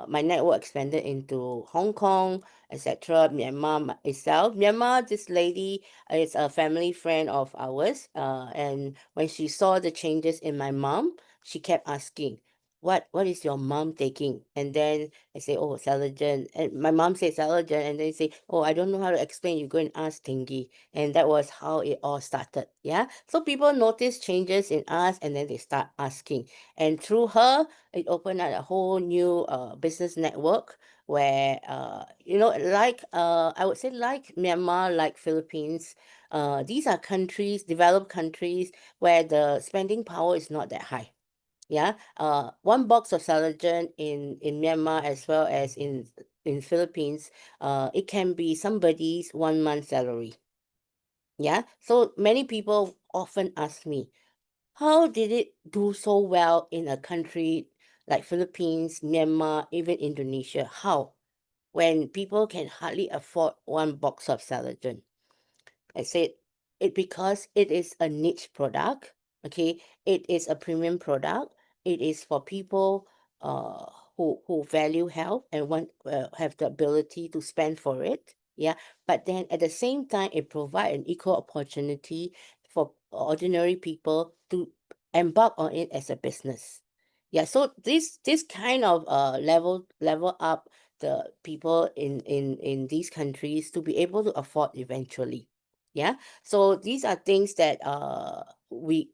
my network expanded into Hong Kong, etc., Myanmar itself. Myanmar, this lady is a family friend of ours. And when she saw the changes in my mom, she kept asking, what is your mom taking? And then I say, oh, Salagen. And my mom said Salagen. And they say, oh, I don't know how to explain. You go and ask Theingi. And that was how it all started. Yeah. So people notice changes in us, and then they start asking. And through her, it opened up a whole new business network where I would say, like Myanmar, like Philippines, these are countries, developed countries, where the spending power is not that high. Yeah. One box of Salagen in Myanmar, as well as in Philippines, it can be somebody's 1 month salary. Yeah. So many people often ask me, how did it do so well in a country like Philippines, Myanmar, even Indonesia? How? When people can hardly afford one box of Salagen. I said it because it is a niche product. Okay, it is a premium product. It is for people uh who value health and want have the ability to spend for it. Yeah, but then at the same time, it provide an equal opportunity for ordinary people to embark on it as a business. Yeah, so this kind of level up the people in these countries to be able to afford eventually. Yeah, so these are things that we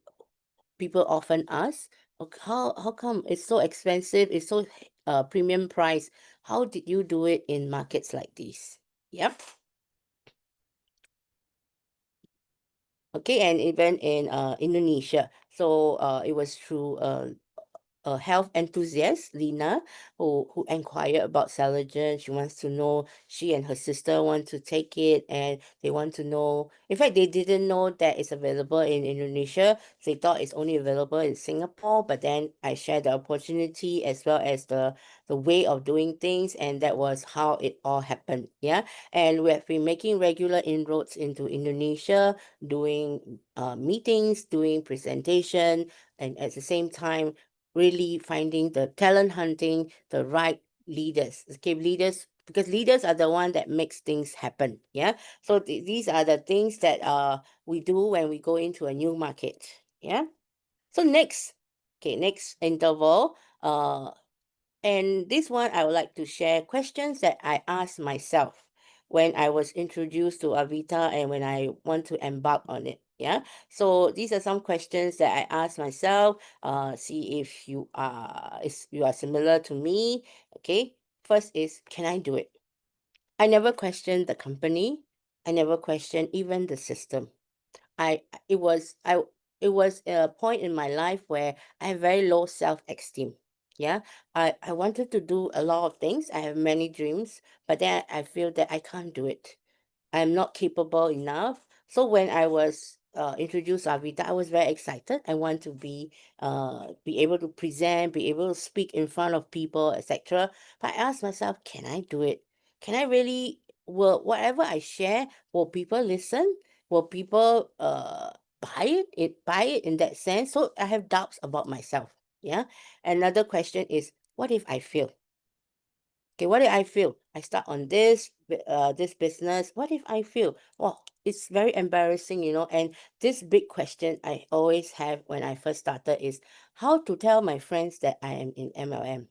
people often ask, "Ok, how come it's so expensive, it's so premium price, how did you do it in markets like these?" Yep. Okay, and even in Indonesia, so it was through a health enthusiast, Lina, who inquired about Celagen. She wants to know, she and her sister want to take it, and they want to know. In fact, they didn't know that it's available in Indonesia. They thought it's only available in Singapore. But then I shared the opportunity as well as the way of doing things, and that was how it all happened. Yeah, and we have been making regular inroads into Indonesia, doing meetings, doing presentation, and at the same time really finding the talent hunting the right leaders. Okay, leaders, because leaders are the one that makes things happen. Yeah, so these are the things that we do when we go into a new market. Yeah, so next, okay, next interval, and this one, I would like to share questions that I asked myself when I was introduced to Avita and when I want to embark on it. Yeah. So these are some questions that I asked myself. See if you are similar to me. Okay. First is, can I do it? I never questioned the company. I never questioned even the system. I it was I it was a point in my life where I have very low self-esteem. Yeah. I wanted to do a lot of things. I have many dreams, but then I feel that I can't do it. I'm not capable enough. So when I was introduced to Avita, I was very excited. I want to be able to present, be able to speak in front of people, etc. But I asked myself, can I do it? Can I really, will whatever I share, will people listen? Will people buy it in that sense? So I have doubts about myself. Yeah. Another question is, what if I fail? Okay, what if I fail? I start on this business. What if I fail? Well, it's very embarrassing, And this big question I always have when I first started is how to tell my friends that I am in MLM.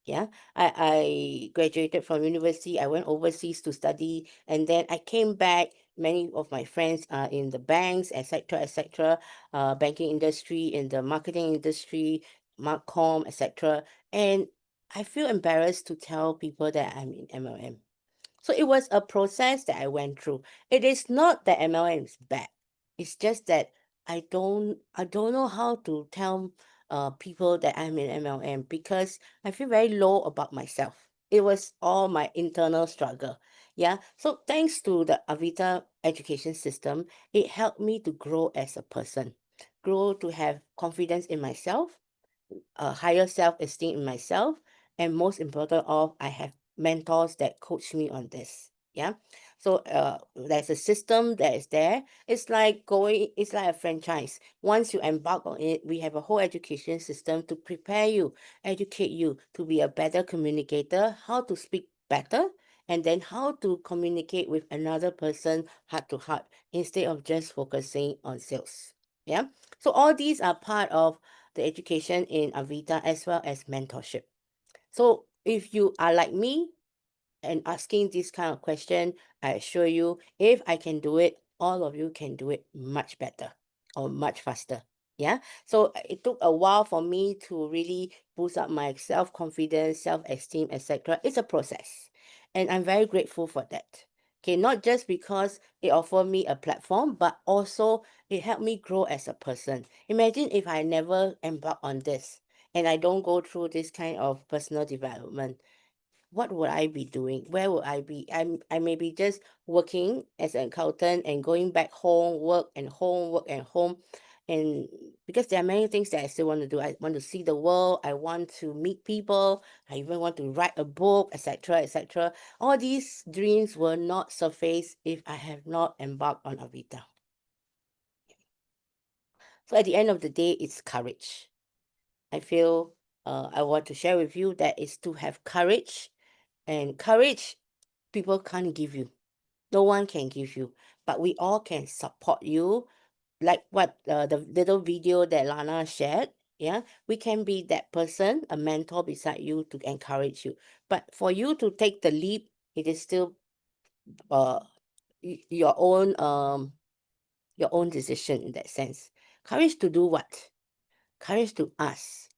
Yeah, I graduated from university. I went overseas to study, and then I came back. Many of my friends are in the banks, etc., etc., banking industry, in the marketing industry, marcom, etc. And I feel embarrassed to tell people that I'm in MLM. So it was a process that I went through. It is not that MLM is bad. It's just that I don't know how to tell people that I'm in MLM because I feel very low about myself. It was all my internal struggle. Yeah. So thanks to the Avita education system, it helped me to grow as a person, grow to have confidence in myself, a higher self-esteem in myself, and most important of, I have mentors that coach me on this. Yeah. So there's a system that is there. It's like a franchise. Once you embark on it, we have a whole education system to prepare you, educate you to be a better communicator, how to speak better, and then how to communicate with another person heart to heart instead of just focusing on sales. Yeah. So all these are part of the education in Avita as well as mentorship. So if you are like me and asking this kind of question, I assure you, if I can do it, all of you can do it much better or much faster. Yeah. So it took a while for me to really boost up my self confidence, self esteem, etc. It's a process. And I'm very grateful for that. Okay, not just because it offered me a platform, but also it helped me grow as a person. Imagine if I never embark on this and I don't go through this kind of personal development, what would I be doing? Where would I be? I may be just working as an accountant and going back home, work and home, work and home. And because there are many things that I still want to do. I want to see the world, I want to meet people, I even want to write a book, etc. etc. All these dreams will not surface if I have not embarked on Avita. So at the end of the day, it's courage. I feel I want to share with you that is to have courage, and courage people can't give you. No one can give you, but we all can support you. Like what the little video that Lana shared. Yeah, we can be that person, a mentor beside you to encourage you. But for you to take the leap, it is still uh your own decision in that sense. Courage to do what? Courage to ask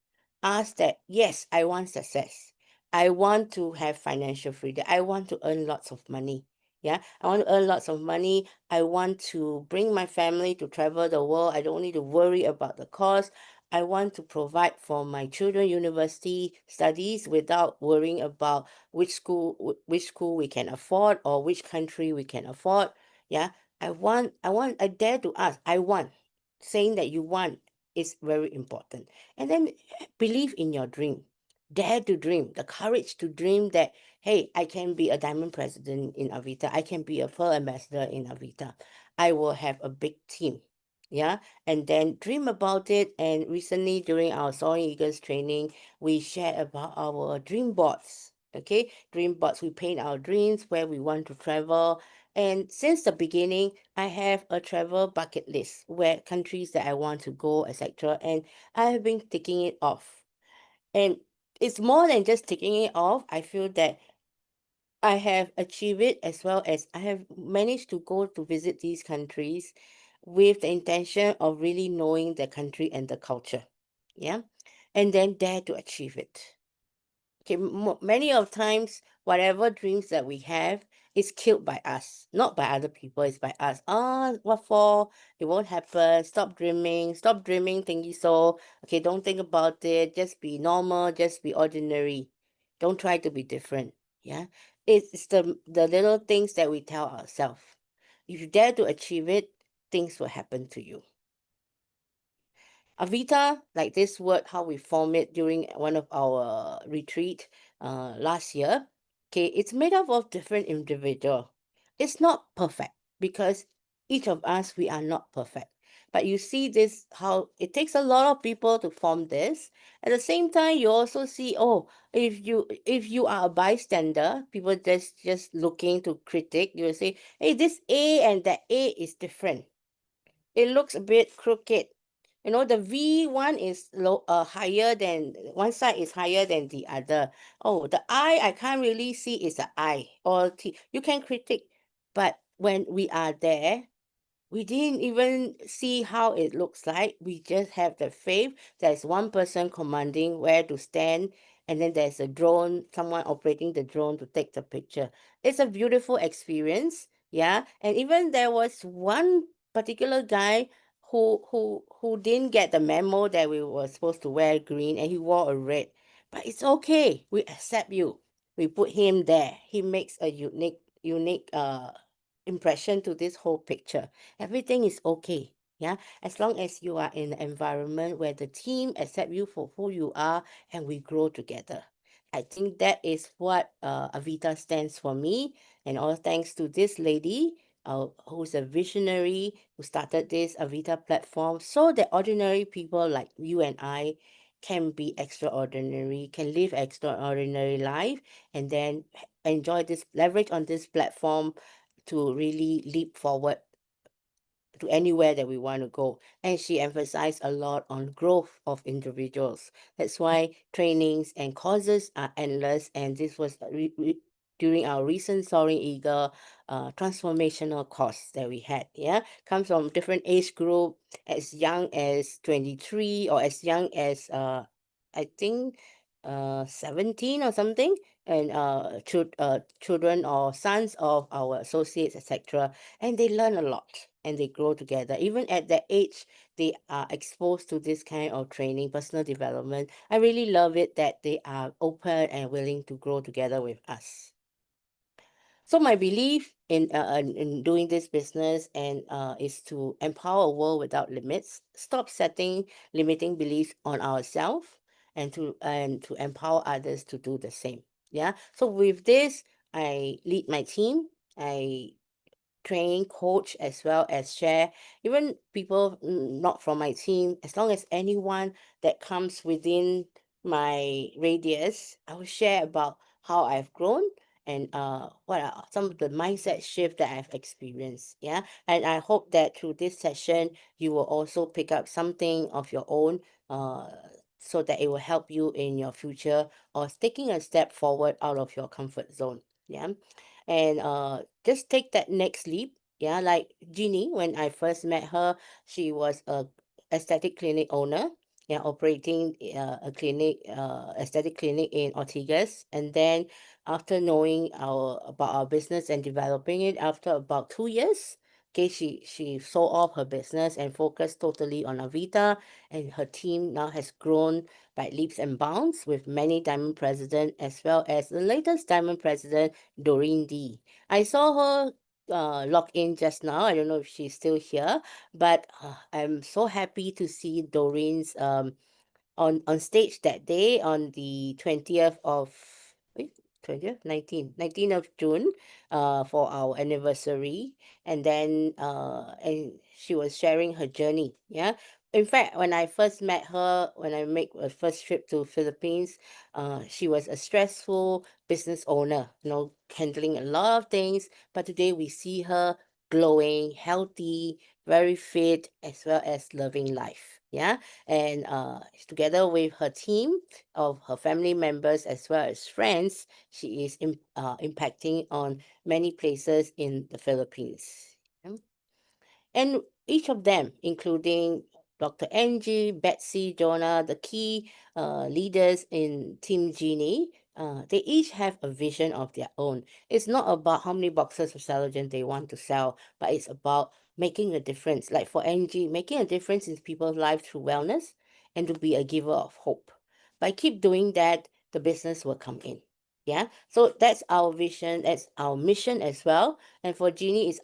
that, yes, I want success. I want to have financial freedom. I want to earn lots of money. Yeah, I want to earn lots of money. I want to bring my family to travel the world. I don't need to worry about the cost. I want to provide for my children university studies without worrying about which school we can afford or which country we can afford. Yeah, I dare to ask. I want. Saying that you want is very important. And then believe in your dream. Dare to dream. The courage to dream that, hey, I can be a diamond president in Avita. I can be a pearl ambassador in Avita. I will have a big team. Yeah. And then dream about it. And recently during our Soaring Eagles training, we shared about our dream boards. Okay. Dream boards. We paint our dreams, where we want to travel. And since the beginning, I have a travel bucket list where countries that I want to go, etc. And I have been ticking it off. And it's more than just ticking it off. I feel that I have achieved it, as well as I have managed to go to visit these countries with the intention of really knowing the country and the culture. Yeah. And then dare to achieve it. Okay, many of times, whatever dreams that we have is killed by us, not by other people. It's by us. What for? It won't happen. Stop dreaming. Stop dreaming, thingy. So okay, don't think about it. Just be normal. Just be ordinary. Don't try to be different. Yeah, it's the little things that we tell ourselves. If you dare to achieve it, things will happen to you. Avita, like this word, how we form it during one of our retreat last year. Okay, it's made up of different individual. It's not perfect because each of us, we are not perfect. But you see this, how it takes a lot of people to form this. At the same time, you also see, oh, if you are a bystander, people just looking to critique, you will say, hey, this A and that A is different. It looks a bit crooked. The V one is higher than one side is higher than the other. Oh, the I can't really see is a I or T. You can critique, but when we are there, we didn't even see how it looks like. We just have the faith. There's one person commanding where to stand, and then there's a drone, someone operating the drone to take the picture. It's a beautiful experience, yeah. And even there was one particular guy who didn't get the memo that we were supposed to wear green, and he wore a red. But it's okay. We accept you. We put him there. He makes a unique impression to this whole picture. Everything is okay. Yeah, as long as you are in an environment where the team accept you for who you are and we grow together. I think that is what Avita stands for me. And all thanks to this lady, who's a visionary, who started this Avita platform so that ordinary people like you and I can be extraordinary, can live extraordinary life, and then enjoy this, leverage on this platform to really leap forward to anywhere that we want to go. And she emphasized a lot on growth of individuals. That's why trainings and courses are endless. And this was during our recent Soaring Eagle transformational course that we had. Yeah, comes from different age group, as young as 23 or as young as I think 17 or something, and children or sons of our associates, etc. And they learn a lot and they grow together. Even at that age, they are exposed to this kind of training, personal development. I really love it that they are open and willing to grow together with us. So my belief in doing this business and is to empower a world without limits. Stop setting limiting beliefs on ourselves, and to empower others to do the same. Yeah. So with this, I lead my team. I train, coach, as well as share. Even people not from my team, as long as anyone that comes within my radius, I will share about how I've grown and what are some of the mindset shift that I've experienced. Yeah. And I hope that through this session you will also pick up something of your own, uh so that it will help you in your future or taking a step forward out of your comfort zone. Yeah. And just take that next leap. Yeah, like Jeannie, when I first met her, she was a aesthetic clinic owner, yeah, operating a clinic, aesthetic clinic in Ortigas. And then after knowing our about our business and developing it, after about 2 years, okay, she sold off her business and focused totally on Avita, and her team now has grown by leaps and bounds with many diamond president as well as the latest diamond president, Doreen D. I saw her log in just now. I don't know if she's still here, but I'm so happy to see Doreen's on stage that day on the 20th of wait, 20th 19th of June, for our anniversary. And then and she was sharing her journey. Yeah, in fact, when I first met her, when I make a first trip to Philippines, she was a stressful business owner, handling a lot of things. But today we see her glowing, healthy, very fit, as well as loving life. Yeah. And together with her team of her family members as well as friends, she is impacting on many places in the Philippines. Yeah. And each of them, including Dr. Angie, Betsy, Jonah, the key leaders in Team Genie, they each have a vision of their own. It's not about how many boxes of Celogen they want to sell, but it's about making a difference. Like for Angie, making a difference in people's lives through wellness and to be a giver of hope. By keep doing that, the business will come in. Yeah. So that's our vision, that's our mission as well. And for Genie is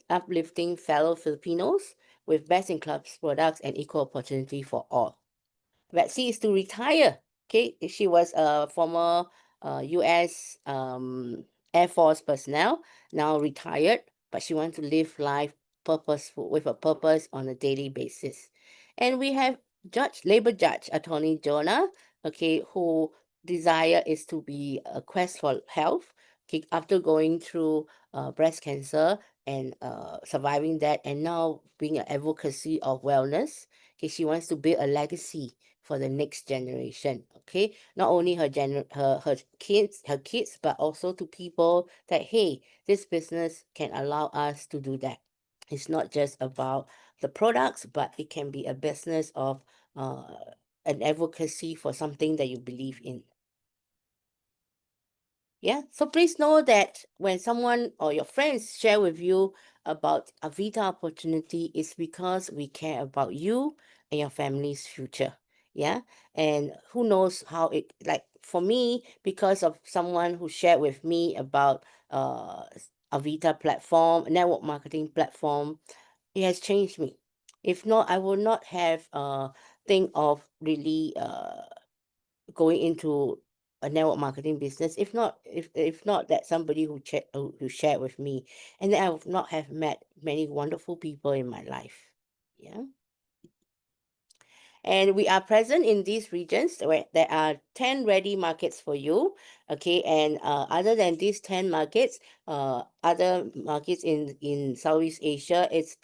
uplifting fellow Filipinos with best in class products and equal opportunity for all. Betsy is to retire. Okay, she was a former U.S. Air Force personnel, now retired, but she wants to live life purposeful with a purpose on a daily basis. And we have labor judge, attorney Jonah, okay, who desire is to be a quest for health. Okay, after going through breast cancer and surviving that, and now being an advocacy of wellness. Okay, she wants to build a legacy for the next generation. Okay, not only her kids, but also to people that hey, this business can allow us to do that. It's not just about the products, but it can be a business of uh, an advocacy for something that you believe in. Yeah. So please know that when someone or your friends share with you about a Vita opportunity, it's because we care about you and your family's future. Yeah. And who knows how it, like for me, because of someone who shared with me about a Vita platform, a network marketing platform, it has changed me. If not, I would not have think of really going into a network marketing business, if not that somebody who shared with me, and then I would not have met many wonderful people in my life. Yeah. And we are present in these regions where there are 10 ready markets for you. Okay. And other than these 10 markets, other markets in Southeast Asia, it's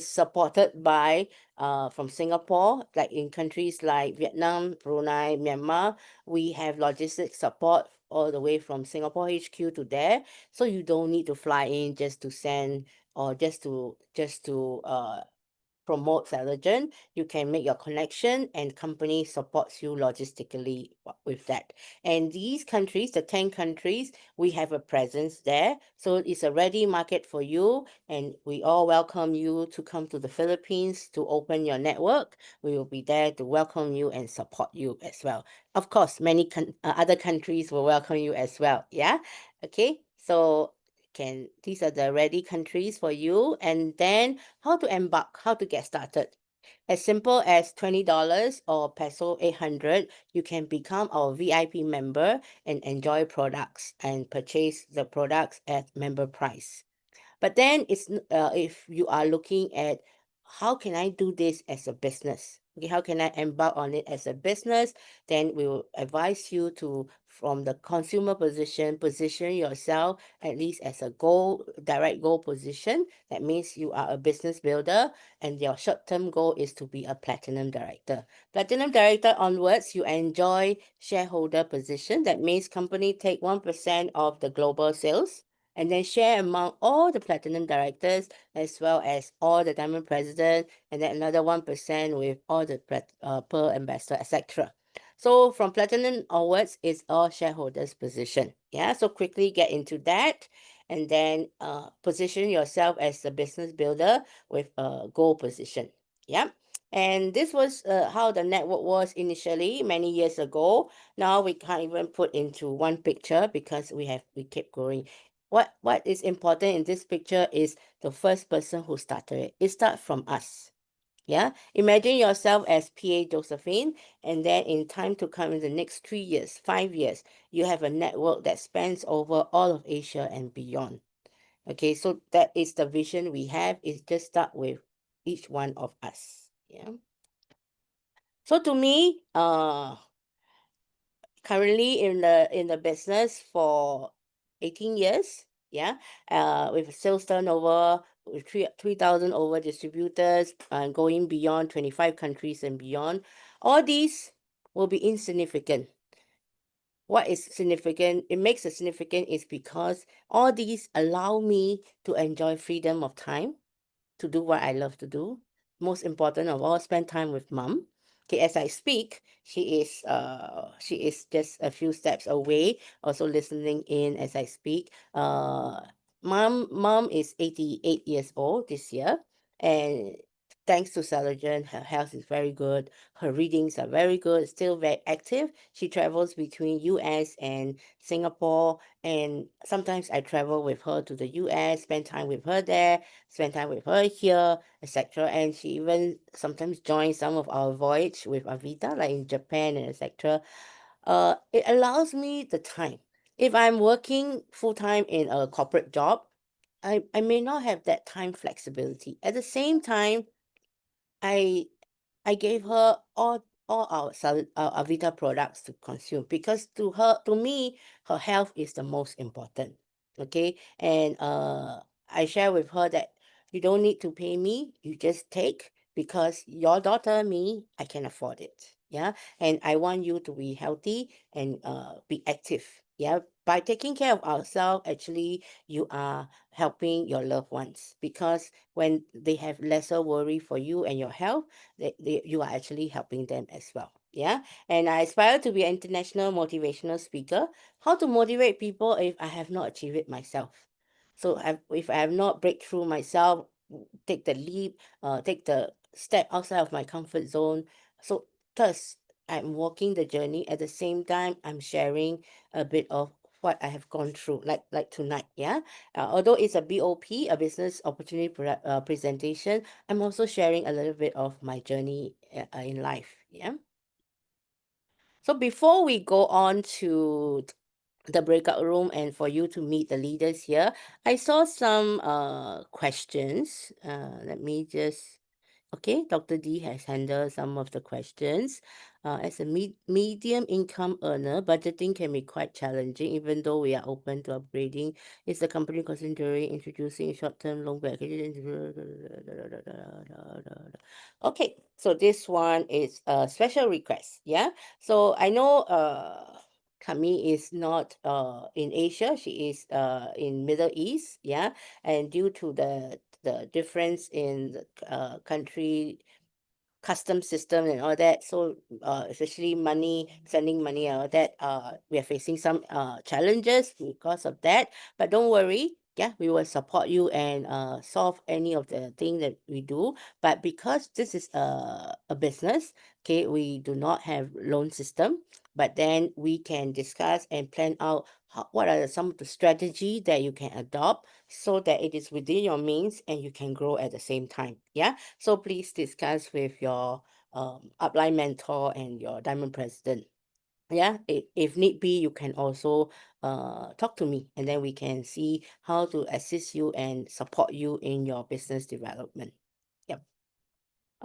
supported by from Singapore, like in countries like Vietnam, Brunei, Myanmar. We have logistics support all the way from Singapore HQ to there. So you don't need to fly in just to send or just to promote Allergen, you can make your connection and company supports you logistically with that. And these countries, the 10 countries, we have a presence there. So it's a ready market for you. And we all welcome you to come to the Philippines to open your network. We will be there to welcome you and support you as well. Of course, many other countries will welcome you as well. Yeah. Okay. So can these are the ready countries for you. And then how to get started. As simple as $20 or peso 800, you can become our VIP member and enjoy products and purchase the products at member price. But then if you are looking at how can I do this as a business, Okay, how can I embark on it as a business? Then we will advise you to, from the consumer position yourself at least as a goal, direct goal position. That means you are a business builder and your short-term goal is to be a platinum director. Platinum director onwards, you enjoy shareholder position. That means company take 1% of the global sales and then share among all the platinum directors as well as all the diamond president, and then another 1% with all the pearl ambassador, etc. So from platinum onwards, it's all shareholders position. Yeah, so quickly get into that, and then position yourself as a business builder with a goal position. Yeah. And this was how the network was initially many years ago. Now we can't even put into one picture because we kept growing. What is important in this picture is the first person who started it. It starts from us. Yeah. Imagine yourself as PA Josephine, and then in time to come in the next 3 years, 5 years, you have a network that spans over all of Asia and beyond. Okay, so that is the vision we have. Is just start with each one of us. Yeah. So to me, currently in the business for 18 years. Yeah. With sales turnover with 3,000 over distributors and going beyond 25 countries and beyond. All these will be insignificant. What is significant, it makes it significant is because all these allow me to enjoy freedom of time to do what I love to do. Most important of all, spend time with mom. Okay, as I speak, she is just a few steps away, also listening in as I speak. Mom is 88 years old this year, and thanks to Celagen, her health is very good. Her readings are very good, still very active. She travels between US and Singapore, and sometimes I travel with her to the US, spend time with her there, spend time with her here, etc. And she even sometimes joins some of our voyage with Avita, like in Japan and etc. It allows me the time. If I'm working full time in a corporate job, I may not have that time flexibility. At the same time, I I gave her all our Avita products to consume because to me her health is the most important. Okay, and I share with her that you don't need to pay me, you just take because your daughter me I can afford it. Yeah, and I want you to be healthy and be active. Yeah, by taking care of ourselves, actually you are helping your loved ones because when they have lesser worry for you and your health, you are actually helping them as well. Yeah. And I aspire to be an international motivational speaker. How to motivate people if I have not achieved it myself? So if I have not break through myself, take the leap, take the step outside of my comfort zone. So thus I'm walking the journey. At the same time, I'm sharing a bit of what I have gone through, like tonight. Yeah. Although it's a BOP, a business opportunity presentation, I'm also sharing a little bit of my journey in life. Yeah. So before we go on to the breakout room and for you to meet the leaders here, I saw some questions. Let me just Okay, Dr. D has handled some of the questions. As a medium income earner, budgeting can be quite challenging, even though we are open to upgrading. Is the company considering introducing short-term loan packages? Okay, so this one is a special request. Yeah, so I know Kami is not in Asia. She is in Middle East. Yeah, and due to the difference in the country custom system and all that. So especially money, sending money and all that, we are facing some challenges because of that. But don't worry. Yeah, we will support you and solve any of the thing that we do. But because this is a business, okay, we do not have loan system. But then we can discuss and plan out what are some of the strategy that you can adopt so that it is within your means and you can grow at the same time. Yeah. So please discuss with your upline mentor and your diamond president. Yeah, if need be, you can also talk to me and then we can see how to assist you and support you in your business development. Yep.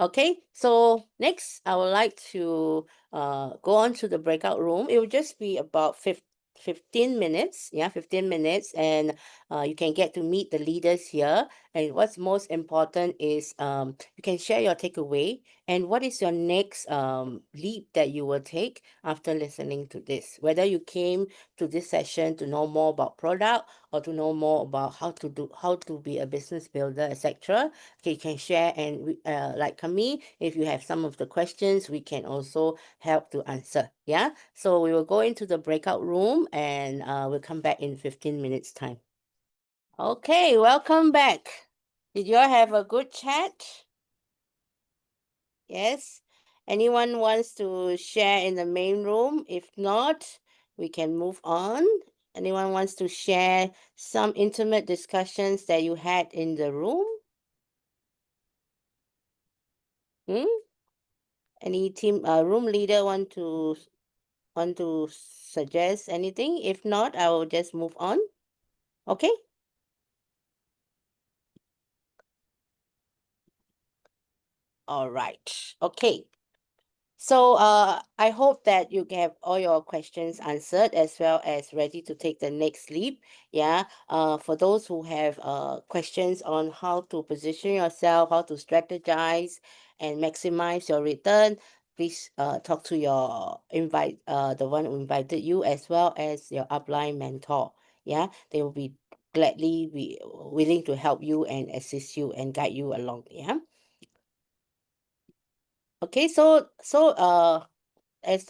Okay, so next I would like to go on to the breakout room. It will just be about 15 minutes. Yeah, 15 minutes. And you can get to meet the leaders here. And what's most important is you can share your takeaway and what is your next leap that you will take after listening to this. Whether you came to this session to know more about product or to know more about how to be a business builder, etc. Okay, you can share, and like Kami, if you have some of the questions, we can also help to answer. Yeah, so we will go into the breakout room, and we'll come back in 15 minutes time. Okay, welcome back. Did you all have a good chat? Yes. Anyone wants to share in the main room? If not, we can move on. Anyone wants to share some intimate discussions that you had in the room? Hmm? Any team room leader want to suggest anything? If not, I will just move on. Okay? All right. Okay. So I hope that you have all your questions answered as well as ready to take the next leap. Yeah. For those who have questions on how to position yourself, how to strategize and maximize your return, please talk to your the one who invited you as well as your upline mentor. Yeah. They will be gladly be willing to help you and assist you and guide you along. Yeah. Okay, so as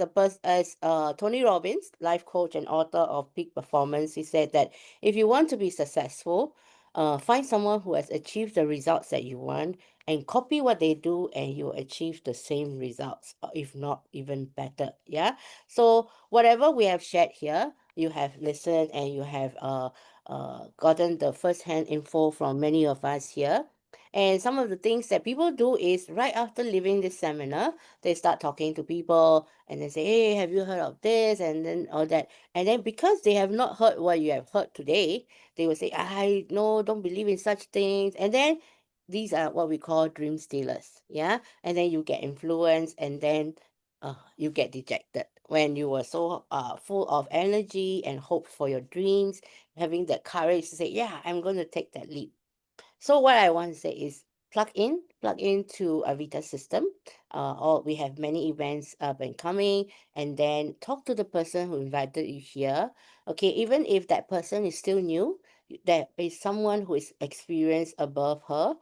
Tony Robbins, life coach and author of Peak Performance, he said that if you want to be successful, find someone who has achieved the results that you want and copy what they do, and you'll achieve the same results, or if not even better. Yeah. So whatever we have shared here, you have listened and you have gotten the first hand info from many of us here. And some of the things that people do is right after leaving this seminar, they start talking to people and they say, hey, have you heard of this? And then all that. And then because they have not heard what you have heard today, they will say, I no, don't believe in such things. And then these are what we call dream stealers. Yeah. And then you get influenced, and then you get dejected when you were so full of energy and hope for your dreams, having that courage to say, yeah, I'm going to take that leap. So what I want to say is plug into a Vita system. Or we have many events up and coming, and then talk to the person who invited you here. Okay, even if that person is still new, there is someone who is experienced above her,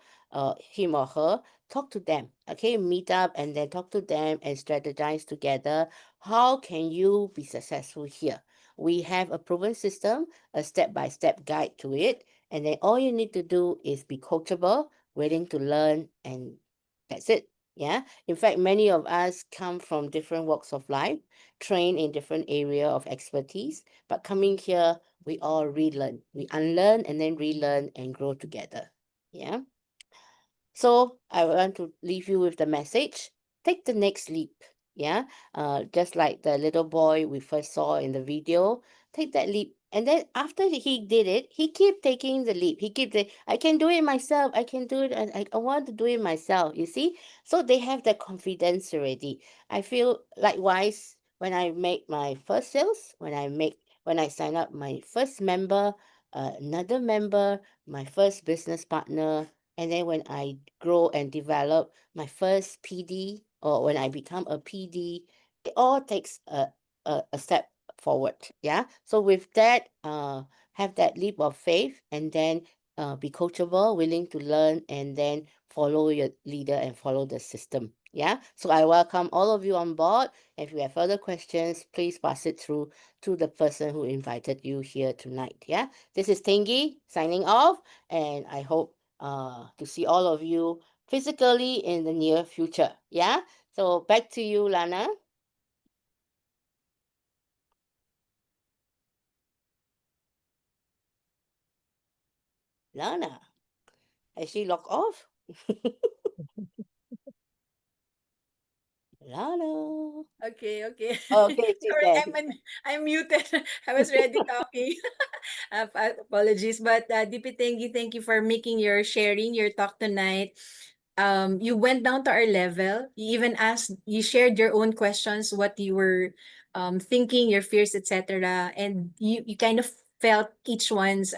him or her. Talk to them. Okay, meet up and then talk to them and strategize together. How can you be successful here? We have a proven system, a step-by-step guide to it, and then all you need to do is be coachable, willing to learn, and that's it. Yeah. In fact, many of us come from different walks of life, trained in different area of expertise, but coming here, we all relearn. We unlearn and then relearn and grow together. Yeah. So I want to leave you with the message. Take the next leap. Yeah. Just like the little boy we first saw in the video, take that leap. And then after he did it, he kept taking the leap. He kept saying, I can do it myself. I can do it. And I want to do it myself. You see? So they have that confidence already. I feel likewise when I make my first sales, when I sign up my first member, another member, my first business partner, and then when I grow and develop my first PD, or when I become a PD, it all takes a step forward. Yeah. So with that, have that leap of faith, and then be coachable, willing to learn, and then follow your leader and follow the system. Yeah. So I welcome all of you on board. If you have further questions, please pass it through to the person who invited you here tonight. Yeah. This is Theingi signing off, and I hope to see all of you physically in the near future. Yeah. So back to you, Lana. Lana, has she logged off? Lana. Okay, okay. Okay, she's Sorry, there. I'm muted. I was ready talking. Apologies, but DP, thank you for making your sharing your talk tonight. You went down to our level. You even asked, you shared your own questions, what you were thinking, your fears, etc. And you kind of felt each one's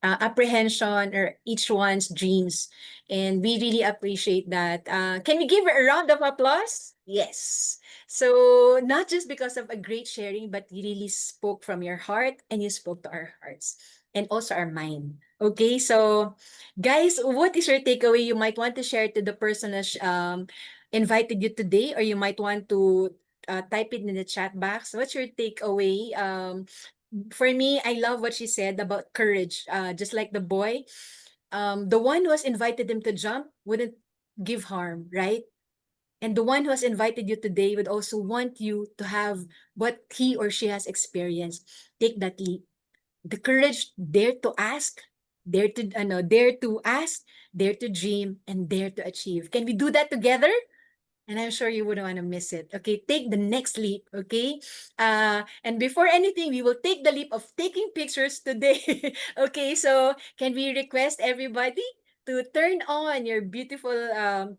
apprehension or each one's dreams. And we really appreciate that. Can we give a round of applause? Yes. So not just because of a great sharing, but you really spoke from your heart and you spoke to our hearts and also our mind. Okay, so guys, what is your takeaway you might want to share to the person that invited you today, or you might want to type it in the chat box? What's your takeaway? For me, I love what she said about courage. Just like the boy, the one who has invited him to jump wouldn't give harm, right? And the one who has invited you today would also want you to have what he or she has experienced. Take that leap, the courage, dare to ask, dare to ask, dare to dream, and dare to achieve. Can we do that together? And I'm sure you wouldn't want to miss it. Okay, take the next leap. Okay, and before anything, we will take the leap of taking pictures today. Okay, so can we request everybody to turn on your beautiful